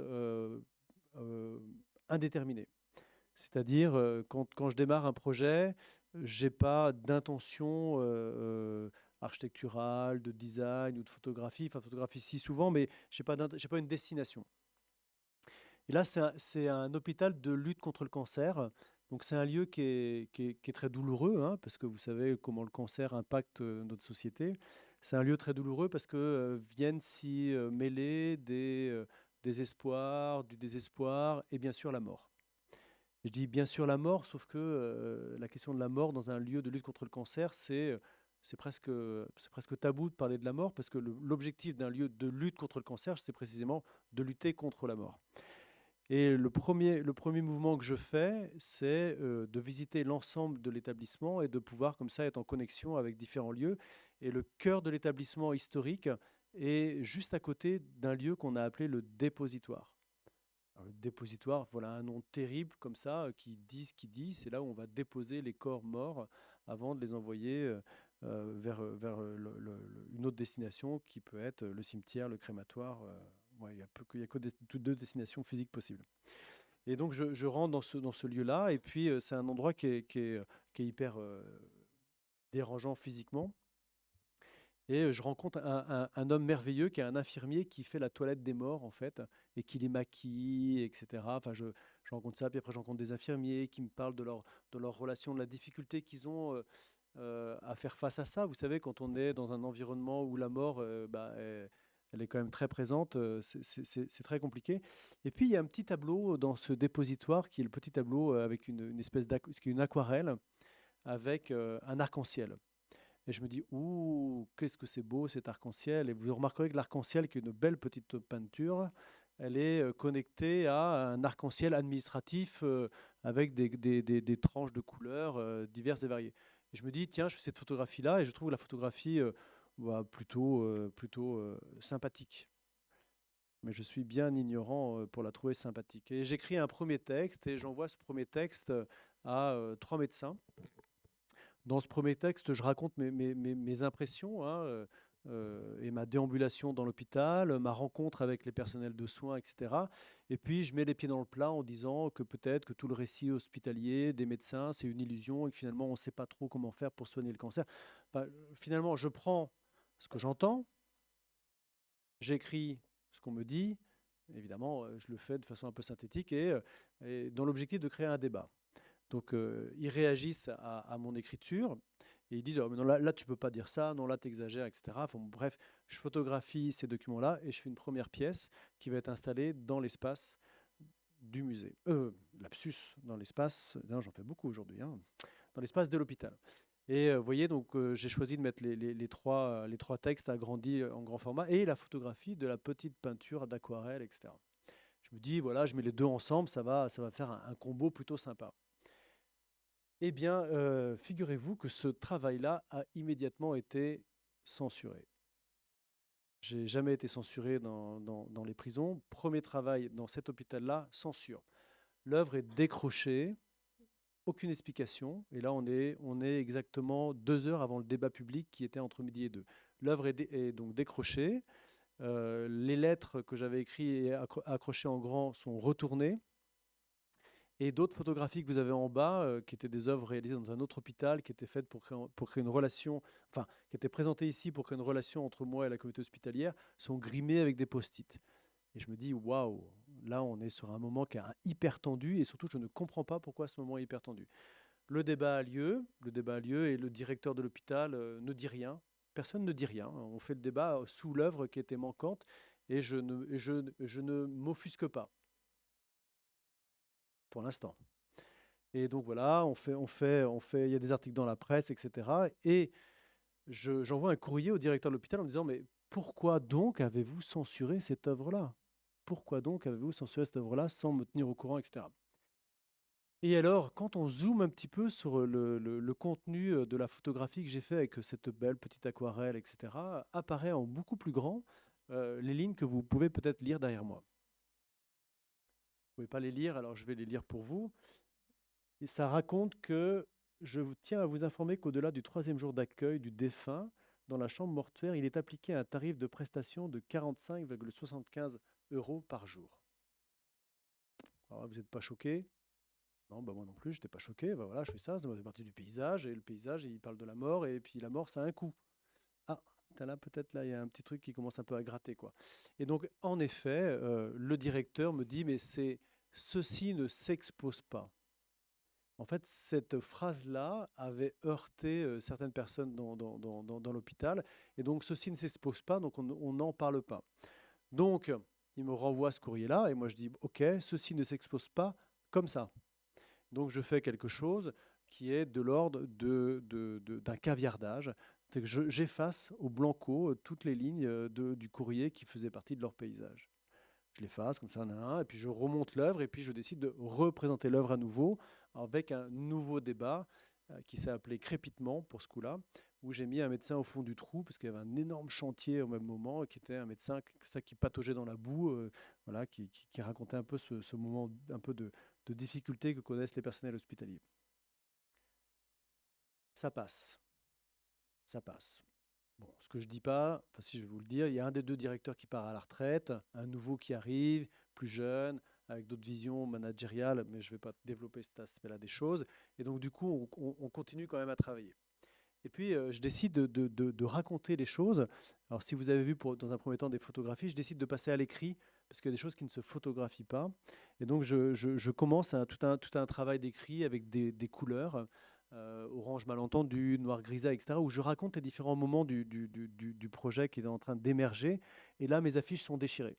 indéterminée. C'est-à-dire, quand je démarre un projet, je n'ai pas d'intention architecturale, de design ou de photographie. Enfin, photographie si souvent, mais je n'ai pas une destination. Et là, c'est un hôpital de lutte contre le cancer. Donc c'est un lieu qui est très douloureux, hein, parce que vous savez comment le cancer impacte notre société. C'est un lieu très douloureux parce que viennent s'y mêler des espoirs, du désespoir et bien sûr la mort. Je dis bien sûr la mort, sauf que la question de la mort dans un lieu de lutte contre le cancer, c'est presque tabou de parler de la mort parce que l'objectif d'un lieu de lutte contre le cancer, c'est précisément de lutter contre la mort. Et le premier mouvement que je fais, c'est de visiter l'ensemble de l'établissement et de pouvoir comme ça être en connexion avec différents lieux. Et le cœur de l'établissement historique est juste à côté d'un lieu qu'on a appelé le dépositoire. Alors, le dépositoire, voilà un nom terrible comme ça, qui dit ce qu'il dit. C'est là où on va déposer les corps morts avant de les envoyer vers une autre destination qui peut être le cimetière, le crématoire. Ouais, il n'y a que deux destinations physiques possibles. Et donc, je rentre dans ce lieu-là, et puis c'est un endroit qui est hyper dérangeant physiquement. Et je rencontre un homme merveilleux qui est un infirmier qui fait la toilette des morts, en fait, et qui les maquille, etc. Enfin, je rencontre ça, puis après, je rencontre des infirmiers qui me parlent de leur relation, de la difficulté qu'ils ont à faire face à ça. Vous savez, quand on est dans un environnement où la mort, elle est quand même très présente, c'est très compliqué. Et puis, il y a un petit tableau dans ce dépositoire qui est le petit tableau avec une espèce une aquarelle avec un arc-en-ciel. et je me dis, ouh, qu'est-ce que c'est beau cet arc-en-ciel. Et vous remarquerez que l'arc-en-ciel, qui est une belle petite peinture, elle est connectée à un arc-en-ciel administratif avec des tranches de couleurs diverses et variées. Et je me dis, tiens, je fais cette photographie-là et je trouve la photographie plutôt sympathique. Mais je suis bien ignorant pour la trouver sympathique. Et j'écris un premier texte et j'envoie ce premier texte à 3 médecins. Dans ce premier texte, je raconte mes impressions et ma déambulation dans l'hôpital, ma rencontre avec les personnels de soins, etc. Et puis, je mets les pieds dans le plat en disant que peut-être que tout le récit hospitalier des médecins, c'est une illusion et que finalement, on ne sait pas trop comment faire pour soigner le cancer. Enfin, finalement, je prends ce que j'entends, j'écris ce qu'on me dit. Évidemment, je le fais de façon un peu synthétique et dans l'objectif de créer un débat. Donc, ils réagissent à mon écriture et ils disent oh, mais non, là, tu ne peux pas dire ça, non, là, tu exagères, etc. Enfin, bref, je photographie ces documents-là et je fais une première pièce qui va être installée dans l'espace du musée. Lapsus, dans l'espace, j'en fais beaucoup aujourd'hui, hein, dans l'espace de l'hôpital. Et vous voyez, donc j'ai choisi de mettre les trois textes agrandis en grand format et la photographie de la petite peinture d'aquarelle, etc. Je me dis, voilà, je mets les deux ensemble, ça va faire un combo plutôt sympa. Eh bien, figurez-vous que ce travail-là a immédiatement été censuré. J'ai jamais été censuré dans les prisons. Premier travail dans cet hôpital-là, censure. L'œuvre est décrochée, aucune explication. Et là, on est exactement 2 heures avant le débat public qui était entre midi et 2. L'œuvre est donc décrochée. Les lettres que j'avais écrites et accrochées en grand sont retournées. Et d'autres photographies que vous avez en bas, qui étaient des œuvres réalisées dans un autre hôpital, qui étaient faites pour créer une relation, enfin, qui étaient présentées ici pour créer une relation entre moi et la communauté hospitalière, sont grimées avec des post-it. Et je me dis, waouh, là, on est sur un moment qui est hyper tendu, et surtout, je ne comprends pas pourquoi ce moment est hyper tendu. Le débat a lieu, et le directeur de l'hôpital ne dit rien. Personne ne dit rien. On fait le débat sous l'œuvre qui était manquante, et je ne m'offusque pas, pour l'instant. Et donc voilà, il y a des articles dans la presse, etc. Et j'envoie un courrier au directeur de l'hôpital en me disant, mais pourquoi donc avez-vous censuré cette œuvre-là? Pourquoi donc avez-vous censuré cette œuvre-là sans me tenir au courant, etc. Et alors, quand on zoome un petit peu sur le contenu de la photographie que j'ai fait avec cette belle petite aquarelle, etc., apparaît en beaucoup plus grand les lignes que vous pouvez peut-être lire derrière moi. Vous ne pouvez pas les lire, alors je vais les lire pour vous. Et ça raconte que je vous tiens à vous informer qu'au-delà du 3e jour d'accueil du défunt, dans la chambre mortuaire, il est appliqué un tarif de prestation de 45,75 € par jour. Alors, vous n'êtes pas choqué? Non, bah moi non plus, je n'étais pas choqué. Bah voilà, je fais ça fait partie du paysage, et le paysage, il parle de la mort, et puis la mort, ça a un coût. Ah, là, peut-être, là, il y a un petit truc qui commence un peu à gratter, quoi. Et donc, en effet, le directeur me dit, mais ceci ne s'expose pas. En fait, cette phrase-là avait heurté certaines personnes dans l'hôpital. Et donc, ceci ne s'expose pas, donc on n'en parle pas. Donc, il me renvoie ce courrier-là, et moi je dis, OK, ceci ne s'expose pas comme ça. Donc, je fais quelque chose qui est de l'ordre d'un caviardage. C'est que j'efface au blanco toutes les lignes du courrier qui faisaient partie de leur paysage. Je l'efface comme ça, et puis je remonte l'œuvre, et puis je décide de représenter l'œuvre à nouveau avec un nouveau débat qui s'est appelé Crépitement pour ce coup-là, où j'ai mis un médecin au fond du trou parce qu'il y avait un énorme chantier au même moment, qui était un médecin qui pataugeait dans la boue, voilà, qui racontait un peu ce moment un peu de difficulté que connaissent les personnels hospitaliers. Ça passe, ça passe. Bon, ce que je dis pas, enfin si je vais vous le dire, il y a un des 2 directeurs qui part à la retraite, un nouveau qui arrive, plus jeune, avec d'autres visions managériales, mais je ne vais pas développer cet aspect-là des choses. Et donc du coup, on continue quand même à travailler. Et puis, je décide de raconter les choses. Alors si vous avez vu dans un premier temps des photographies, je décide de passer à l'écrit, parce qu'il y a des choses qui ne se photographient pas. Et donc je commence tout un travail d'écrit avec des couleurs, orange malentendu, noir grisaille, etc., où je raconte les différents moments du projet qui est en train d'émerger. Et là, mes affiches sont déchirées.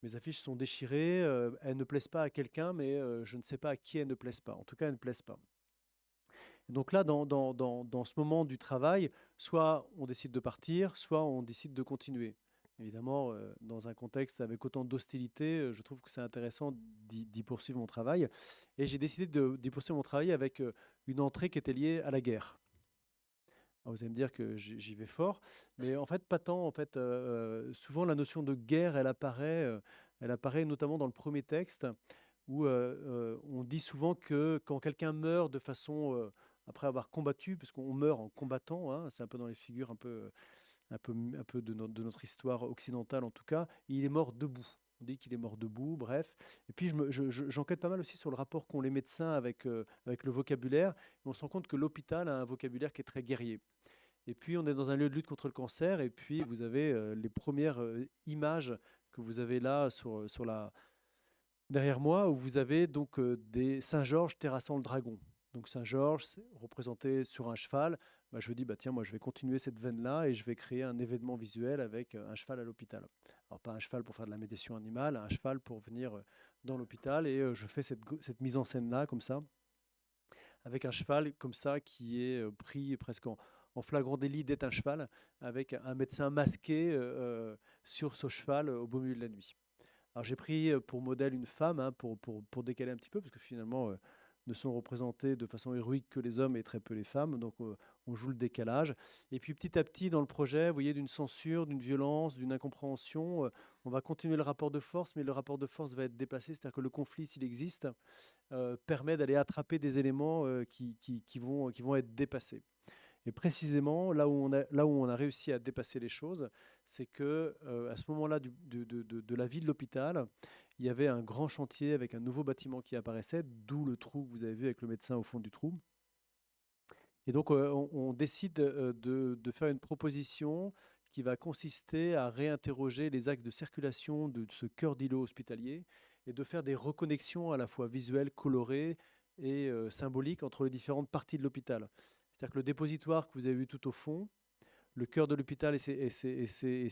Mes affiches sont déchirées, elles ne plaisent pas à quelqu'un, mais je ne sais pas à qui elles ne plaisent pas. En tout cas, elles ne plaisent pas. Donc là, dans ce moment du travail, soit on décide de partir, soit on décide de continuer. Évidemment, dans un contexte avec autant d'hostilité, je trouve que c'est intéressant d'y poursuivre mon travail. Et j'ai décidé d'y poursuivre mon travail avec une entrée qui était liée à la guerre. Alors, vous allez me dire que j'y vais fort, mais en fait, pas tant. En fait, souvent, la notion de guerre, elle apparaît notamment dans le premier texte, où on dit souvent que quand quelqu'un meurt de façon, après avoir combattu, parce qu'on meurt en combattant, hein, c'est un peu dans les figures un peu de notre histoire occidentale en tout cas, il est mort debout. On dit qu'il est mort debout, bref. Et puis j'enquête pas mal aussi sur le rapport qu'ont les médecins avec le vocabulaire. Et on se rend compte que l'hôpital a un vocabulaire qui est très guerrier. Et puis on est dans un lieu de lutte contre le cancer, et puis vous avez les premières images que vous avez là derrière moi, où vous avez donc des Saint-Georges terrassant le dragon. Donc Saint-Georges, représenté sur un cheval. Bah, je me dis, bah, tiens, moi je vais continuer cette veine-là et je vais créer un événement visuel avec un cheval à l'hôpital. Alors pas un cheval pour faire de la médiation animale, un cheval pour venir dans l'hôpital, et je fais cette mise en scène-là comme ça, avec un cheval comme ça qui est pris presque en flagrant délit d'être un cheval, avec un médecin masqué sur ce cheval au beau milieu de la nuit. Alors j'ai pris pour modèle une femme, hein, pour décaler un petit peu, parce que finalement ne sont représentés de façon héroïque que les hommes et très peu les femmes, donc on joue le décalage. Et puis petit à petit dans le projet, vous voyez, d'une censure, d'une violence, d'une incompréhension, on va continuer le rapport de force, mais le rapport de force va être déplacé, c'est-à-dire que le conflit, s'il existe, permet d'aller attraper des éléments qui vont être dépassés. Et précisément, là où on a réussi à dépasser les choses, c'est que à ce moment-là de la vie de l'hôpital, il y avait un grand chantier avec un nouveau bâtiment qui apparaissait, d'où le trou que vous avez vu avec le médecin au fond du trou. Et donc, on décide de faire une proposition qui va consister à réinterroger les axes de circulation de ce cœur d'îlot hospitalier et de faire des reconnexions à la fois visuelles, colorées et symboliques entre les différentes parties de l'hôpital. C'est-à-dire que le dépositoire que vous avez vu tout au fond, le cœur de l'hôpital et ses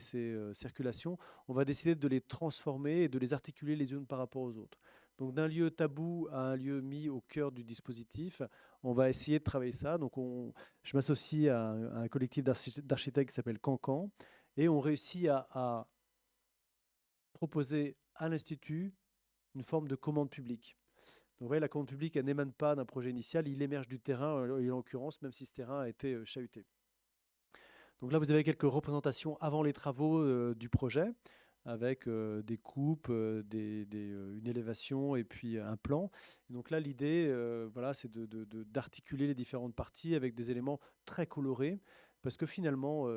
circulations, on va décider de les transformer et de les articuler les unes par rapport aux autres. Donc d'un lieu tabou à un lieu mis au cœur du dispositif, on va essayer de travailler ça. Donc je m'associe à un collectif d'architectes qui s'appelle Cancan, et on réussit à proposer à l'Institut une forme de commande publique. Donc vous voyez, la commande publique, elle n'émane pas d'un projet initial, il émerge du terrain, en l'occurrence, même si ce terrain a été chahuté. Donc là, vous avez quelques représentations avant les travaux du projet, avec des coupes, une élévation et puis un plan. Et donc là, l'idée, voilà, c'est d'articuler les différentes parties avec des éléments très colorés. Parce que finalement,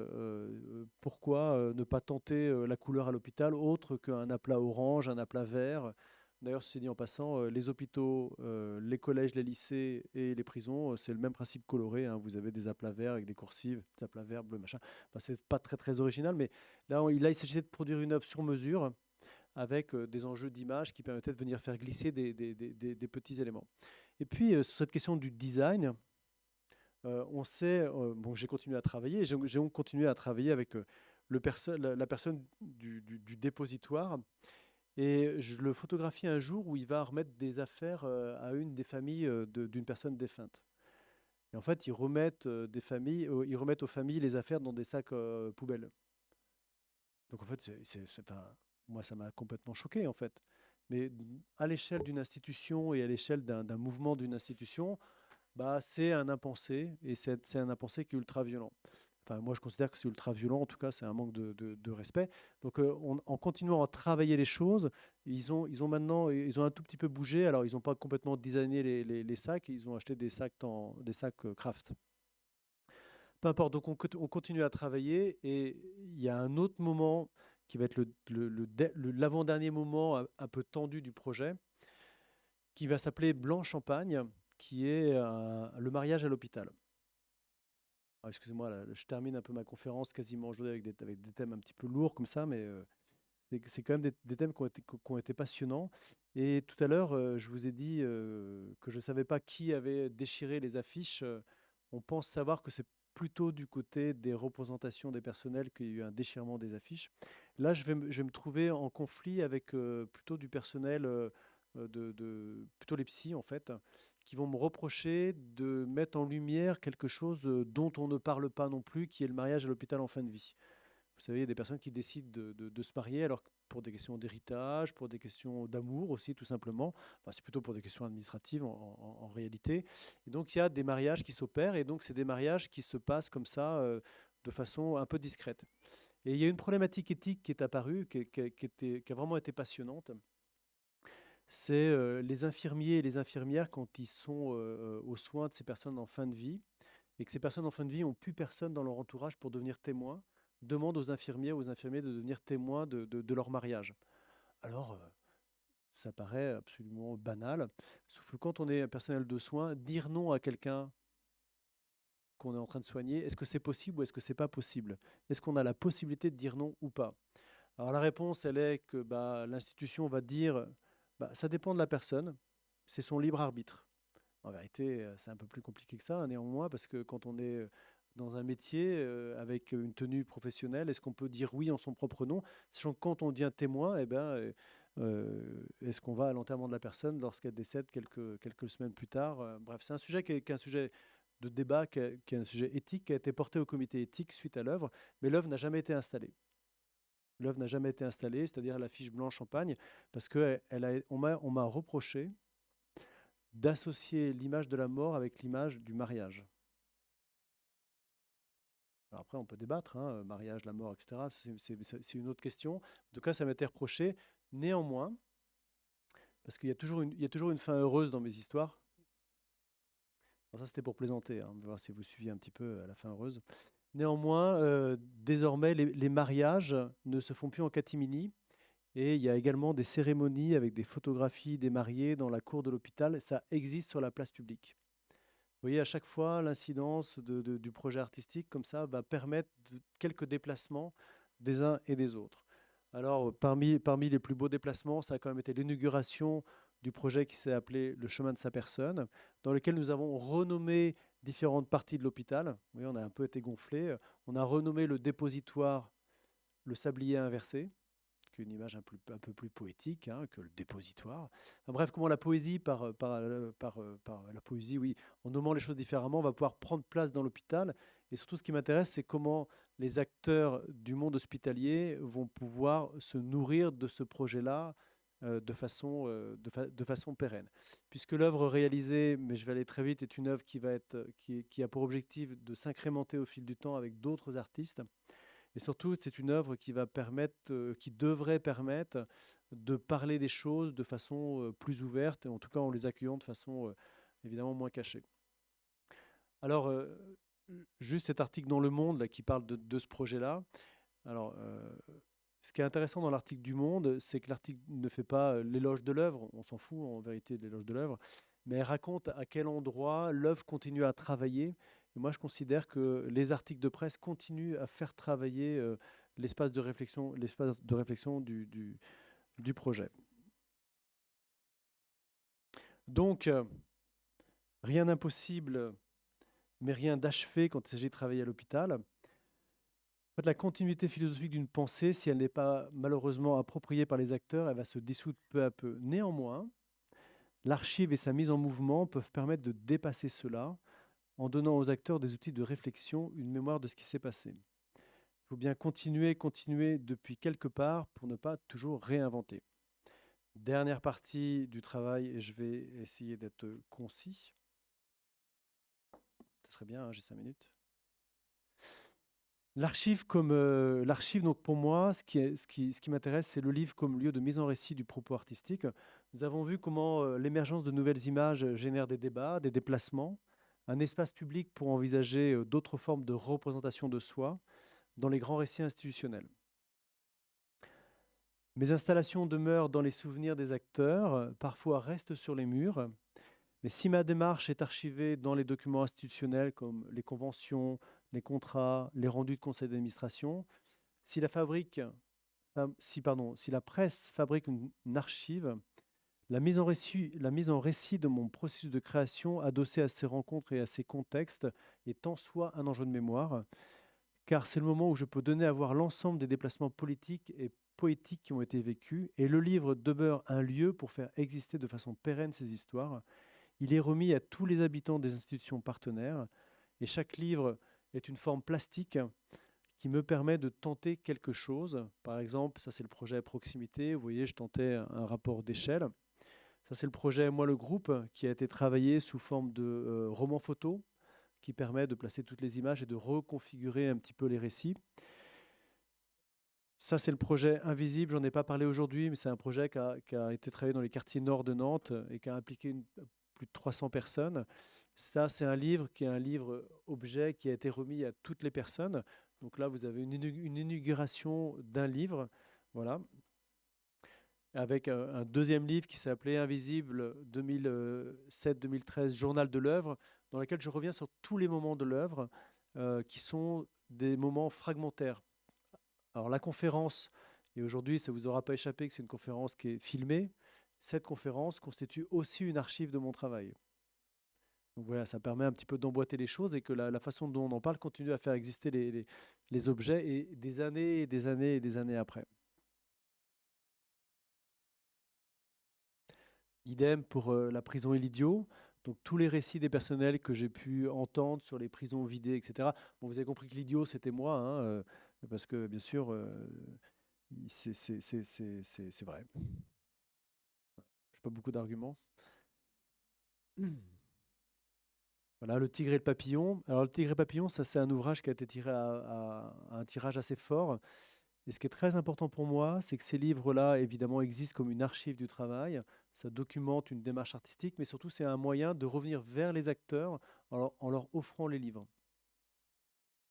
pourquoi ne pas tenter la couleur à l'hôpital autre qu'un aplat orange, un aplat vert? D'ailleurs, ceci dit en passant, les hôpitaux, les collèges, les lycées et les prisons, c'est le même principe coloré, hein. Vous avez des aplats verts avec des coursives, des aplats verts, bleus, machin. Enfin, c'est pas très original, mais là, il s'agissait de produire une œuvre sur mesure avec des enjeux d'image qui permettaient de venir faire glisser des petits éléments. Et puis, sur cette question du design, on sait, bon, j'ai continué à travailler, j'ai continué à travailler avec la personne du dépositoire. Et je le photographie un jour où il va remettre des affaires à une des familles d'une personne défunte. Et en fait, ils remettent aux familles les affaires dans des sacs poubelles. Donc en fait, enfin, moi, ça m'a complètement choqué en fait. Mais à l'échelle d'une institution et à l'échelle d'un mouvement d'une institution, bah, c'est un impensé, et c'est un impensé qui est ultra violent. Enfin, moi, je considère que c'est ultra violent. En tout cas, c'est un manque de respect. Donc, en continuant à travailler les choses, ils ont un tout petit peu bougé. Alors, ils n'ont pas complètement designé les sacs. Ils ont acheté des sacs Kraft. Peu importe. Donc, on continue à travailler. Et il y a un autre moment qui va être l'avant-dernier moment un peu tendu du projet, qui va s'appeler Blanc Champagne, qui est le mariage à l'hôpital. Excusez-moi, là, je termine un peu ma conférence quasiment aujourd'hui avec des thèmes un petit peu lourds comme ça, mais c'est quand même des thèmes qui ont été passionnants. Et tout à l'heure, je vous ai dit que je ne savais pas qui avait déchiré les affiches. On pense savoir que c'est plutôt du côté des représentations des personnels qu'il y a eu un déchirement des affiches. Là, je vais me trouver en conflit avec plutôt du personnel, plutôt les psys en fait, qui vont me reprocher de mettre en lumière quelque chose dont on ne parle pas non plus, qui est le mariage à l'hôpital en fin de vie. Vous savez, il y a des personnes qui décident de se marier alors pour des questions d'héritage, pour des questions d'amour aussi, tout simplement. Enfin, c'est plutôt pour des questions administratives en réalité. Et donc, il y a des mariages qui s'opèrent et donc, c'est des mariages qui se passent comme ça de façon un peu discrète. Et il y a une problématique éthique qui est apparue, qui a vraiment été passionnante. C'est les infirmiers et les infirmières quand ils sont aux soins de ces personnes en fin de vie et que ces personnes en fin de vie n'ont plus personne dans leur entourage pour devenir témoins, demandent aux infirmiers ou aux infirmiers de devenir témoins de leur mariage. Alors, ça paraît absolument banal, sauf que quand on est un personnel de soins, dire non à quelqu'un qu'on est en train de soigner, est-ce que c'est possible ou est-ce que c'est pas possible? Est-ce qu'on a la possibilité de dire non ou pas? Alors la réponse, elle est que bah, l'institution va dire, bah, ça dépend de la personne, c'est son libre arbitre. En vérité, c'est un peu plus compliqué que ça, néanmoins, parce que quand on est dans un métier avec une tenue professionnelle, est-ce qu'on peut dire oui en son propre nom, sachant que quand on devient témoin, eh ben, est-ce qu'on va à l'enterrement de la personne lorsqu'elle décède quelques semaines plus tard? Bref, c'est un sujet qui est un sujet de débat, qui est un sujet éthique, qui a été porté au comité éthique suite à l'œuvre, mais l'œuvre n'a jamais été installée. L'œuvre n'a jamais été installée, c'est-à-dire la fiche blanche champagne, parce qu'on m'a reproché d'associer l'image de la mort avec l'image du mariage. Alors après, on peut débattre, hein, mariage, la mort, etc. C'est une autre question. En tout cas, ça m'a été reproché. Néanmoins, parce qu'il y a toujours une fin heureuse dans mes histoires. Alors ça, c'était pour plaisanter, hein, on va voir si vous suiviez un petit peu à la fin heureuse. Néanmoins, désormais, les mariages ne se font plus en catimini. Et il y a également des cérémonies avec des photographies des mariés dans la cour de l'hôpital. Ça existe sur la place publique. Vous voyez, à chaque fois, l'incidence du projet artistique, comme ça, va permettre quelques déplacements des uns et des autres. Alors, parmi les plus beaux déplacements, ça a quand même été l'inauguration du projet qui s'est appelé Le chemin de sa personne, dans lequel nous avons renommé différentes parties de l'hôpital. Vous voyez, on a un peu été gonflé. On a renommé le dépositoire le sablier inversé, qui est une image un peu plus poétique hein, que le dépositoire. Enfin, bref, comment la poésie, par la poésie, oui, en nommant les choses différemment, va pouvoir prendre place dans l'hôpital. Et surtout, ce qui m'intéresse, c'est comment les acteurs du monde hospitalier vont pouvoir se nourrir de ce projet-là de façon pérenne. Puisque l'œuvre réalisée, mais je vais aller très vite, est une œuvre qui a pour objectif de s'incrémenter au fil du temps avec d'autres artistes. Et surtout, c'est une œuvre qui devrait permettre de parler des choses de façon plus ouverte, et en tout cas en les accueillant de façon évidemment moins cachée. Alors, juste cet article dans Le Monde là, qui parle de ce projet-là. Alors, ce qui est intéressant dans l'article du Monde, c'est que l'article ne fait pas l'éloge de l'œuvre, on s'en fout en vérité de l'éloge de l'œuvre, mais elle raconte à quel endroit l'œuvre continue à travailler. Et moi, je considère que les articles de presse continuent à faire travailler l'espace de réflexion du projet. Donc, rien d'impossible, mais rien d'achevé quand il s'agit de travailler à l'hôpital. En fait, la continuité philosophique d'une pensée, si elle n'est pas malheureusement appropriée par les acteurs, elle va se dissoudre peu à peu. Néanmoins, l'archive et sa mise en mouvement peuvent permettre de dépasser cela en donnant aux acteurs des outils de réflexion, une mémoire de ce qui s'est passé. Il faut bien continuer depuis quelque part pour ne pas toujours réinventer. Dernière partie du travail, et je vais essayer d'être concis. Ce serait bien, hein, j'ai 5 minutes. L'archive, donc pour moi, ce qui m'intéresse, c'est le livre comme lieu de mise en récit du propos artistique. Nous avons vu comment l'émergence de nouvelles images génère des débats, des déplacements, un espace public pour envisager d'autres formes de représentation de soi dans les grands récits institutionnels. Mes installations demeurent dans les souvenirs des acteurs, parfois restent sur les murs, mais si ma démarche est archivée dans les documents institutionnels comme les conventions, les contrats, les rendus de conseil d'administration, si la presse fabrique une archive, la mise en récit de mon processus de création adossé à ces rencontres et à ces contextes est en soi un enjeu de mémoire, car c'est le moment où je peux donner à voir l'ensemble des déplacements politiques et poétiques qui ont été vécus, et le livre demeure un lieu pour faire exister de façon pérenne ces histoires. Il est remis à tous les habitants des institutions partenaires et chaque livre est une forme plastique qui me permet de tenter quelque chose. Par exemple, ça c'est le projet à proximité. Vous voyez, je tentais un rapport d'échelle. Ça c'est le projet Moi le groupe qui a été travaillé sous forme de roman photo qui permet de placer toutes les images et de reconfigurer un petit peu les récits. Ça, c'est le projet Invisible. J'en ai pas parlé aujourd'hui, mais c'est un projet qui a été travaillé dans les quartiers nord de Nantes et qui a impliqué plus de 300 personnes. Ça, c'est un livre qui est un livre objet qui a été remis à toutes les personnes. Donc là, vous avez une inauguration d'un livre, voilà, avec un deuxième livre qui s'appelait Invisible 2007-2013, Journal de l'œuvre, dans lequel je reviens sur tous les moments de l'œuvre qui sont des moments fragmentaires. Alors la conférence, et aujourd'hui ça ne vous aura pas échappé que c'est une conférence qui est filmée, cette conférence constitue aussi une archive de mon travail. Donc voilà, ça permet un petit peu d'emboîter les choses et que la façon dont on en parle continue à faire exister les objets et des années et des années et des années après. Idem pour la prison et l'idiot. Donc tous les récits des personnels que j'ai pu entendre sur les prisons vidées, etc. Bon, vous avez compris que l'idiot, c'était moi, hein, parce que bien sûr, c'est vrai. Je n'ai pas beaucoup d'arguments. Voilà, Le Tigre et le Papillon. Alors, Le Tigre et le Papillon, ça, c'est un ouvrage qui a été tiré à un tirage assez fort. Et ce qui est très important pour moi, c'est que ces livres-là, évidemment, existent comme une archive du travail. Ça documente une démarche artistique, mais surtout, c'est un moyen de revenir vers les acteurs en leur offrant les livres.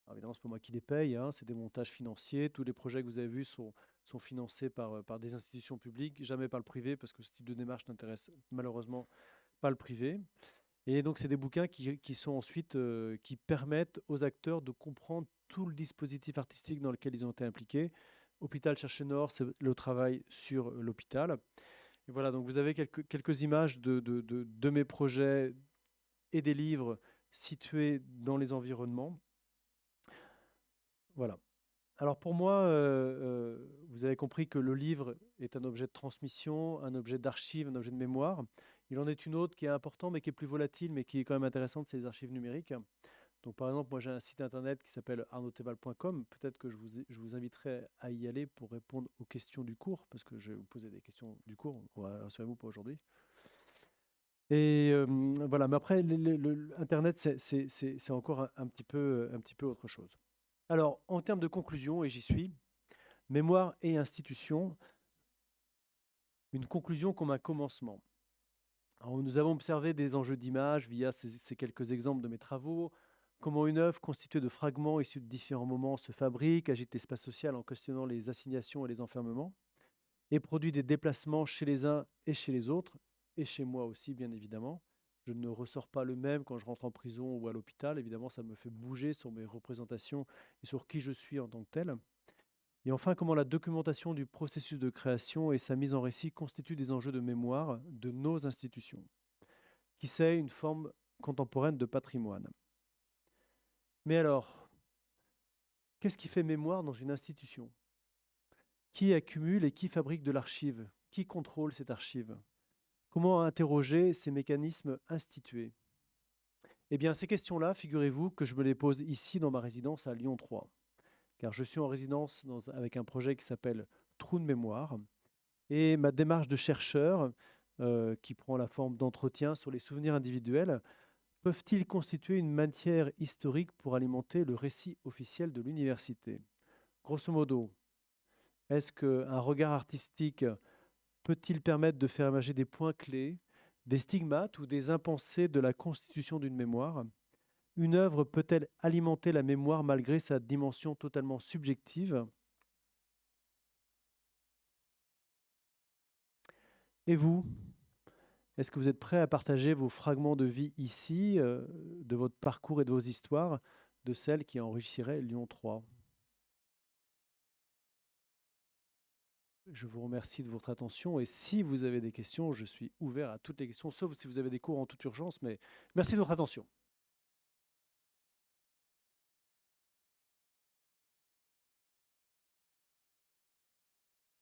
Alors, évidemment, ce n'est pas moi qui les paye, hein, c'est des montages financiers. Tous les projets que vous avez vus sont financés par des institutions publiques, jamais par le privé, parce que ce type de démarche n'intéresse malheureusement pas le privé. Et donc, c'est des bouquins qui sont ensuite, qui permettent aux acteurs de comprendre tout le dispositif artistique dans lequel ils ont été impliqués. Hôpital Cherchenor, c'est le travail sur l'hôpital. Et voilà, donc vous avez quelques images de mes projets et des livres situés dans les environnements. Voilà. Alors pour moi, vous avez compris que le livre est un objet de transmission, un objet d'archive, un objet de mémoire. Il en est une autre qui est importante, mais qui est plus volatile, mais qui est quand même intéressante, c'est les archives numériques. Donc par exemple, moi j'ai un site internet qui s'appelle arnaudteval.com. Peut-être que je vous inviterai à y aller pour répondre aux questions du cours, parce que je vais vous poser des questions du cours, rassurez-vous, pas aujourd'hui. Et voilà, mais après, Internet, c'est encore un petit peu autre chose. Alors, en termes de conclusion, et j'y suis, mémoire et institution, une conclusion comme un commencement. Alors, nous avons observé des enjeux d'image via ces quelques exemples de mes travaux, comment une œuvre constituée de fragments issus de différents moments se fabrique, agite l'espace social en questionnant les assignations et les enfermements, et produit des déplacements chez les uns et chez les autres, et chez moi aussi, bien évidemment. Je ne ressors pas le même quand je rentre en prison ou à l'hôpital. Évidemment, ça me fait bouger sur mes représentations et sur qui je suis en tant que tel. Et enfin, comment la documentation du processus de création et sa mise en récit constituent des enjeux de mémoire de nos institutions. Qui sait, une forme contemporaine de patrimoine. Mais alors, qu'est-ce qui fait mémoire dans une institution? Qui accumule et qui fabrique de l'archive? Qui contrôle cette archive? Comment interroger ces mécanismes institués? Eh bien, ces questions-là, figurez-vous que je me les pose ici dans ma résidence à Lyon 3. Car je suis en résidence avec un projet qui s'appelle Trou de mémoire. Et ma démarche de chercheur, qui prend la forme d'entretien sur les souvenirs individuels, peuvent-ils constituer une matière historique pour alimenter le récit officiel de l'université? Grosso modo, est-ce qu'un regard artistique peut-il permettre de faire émerger des points clés, des stigmates ou des impensés de la constitution d'une mémoire? Une œuvre peut-elle alimenter la mémoire malgré sa dimension totalement subjective? Et vous, est-ce que vous êtes prêt à partager vos fragments de vie ici, de votre parcours et de vos histoires, de celles qui enrichiraient Lyon 3? Je vous remercie de votre attention et si vous avez des questions, je suis ouvert à toutes les questions, sauf si vous avez des cours en toute urgence, mais merci de votre attention.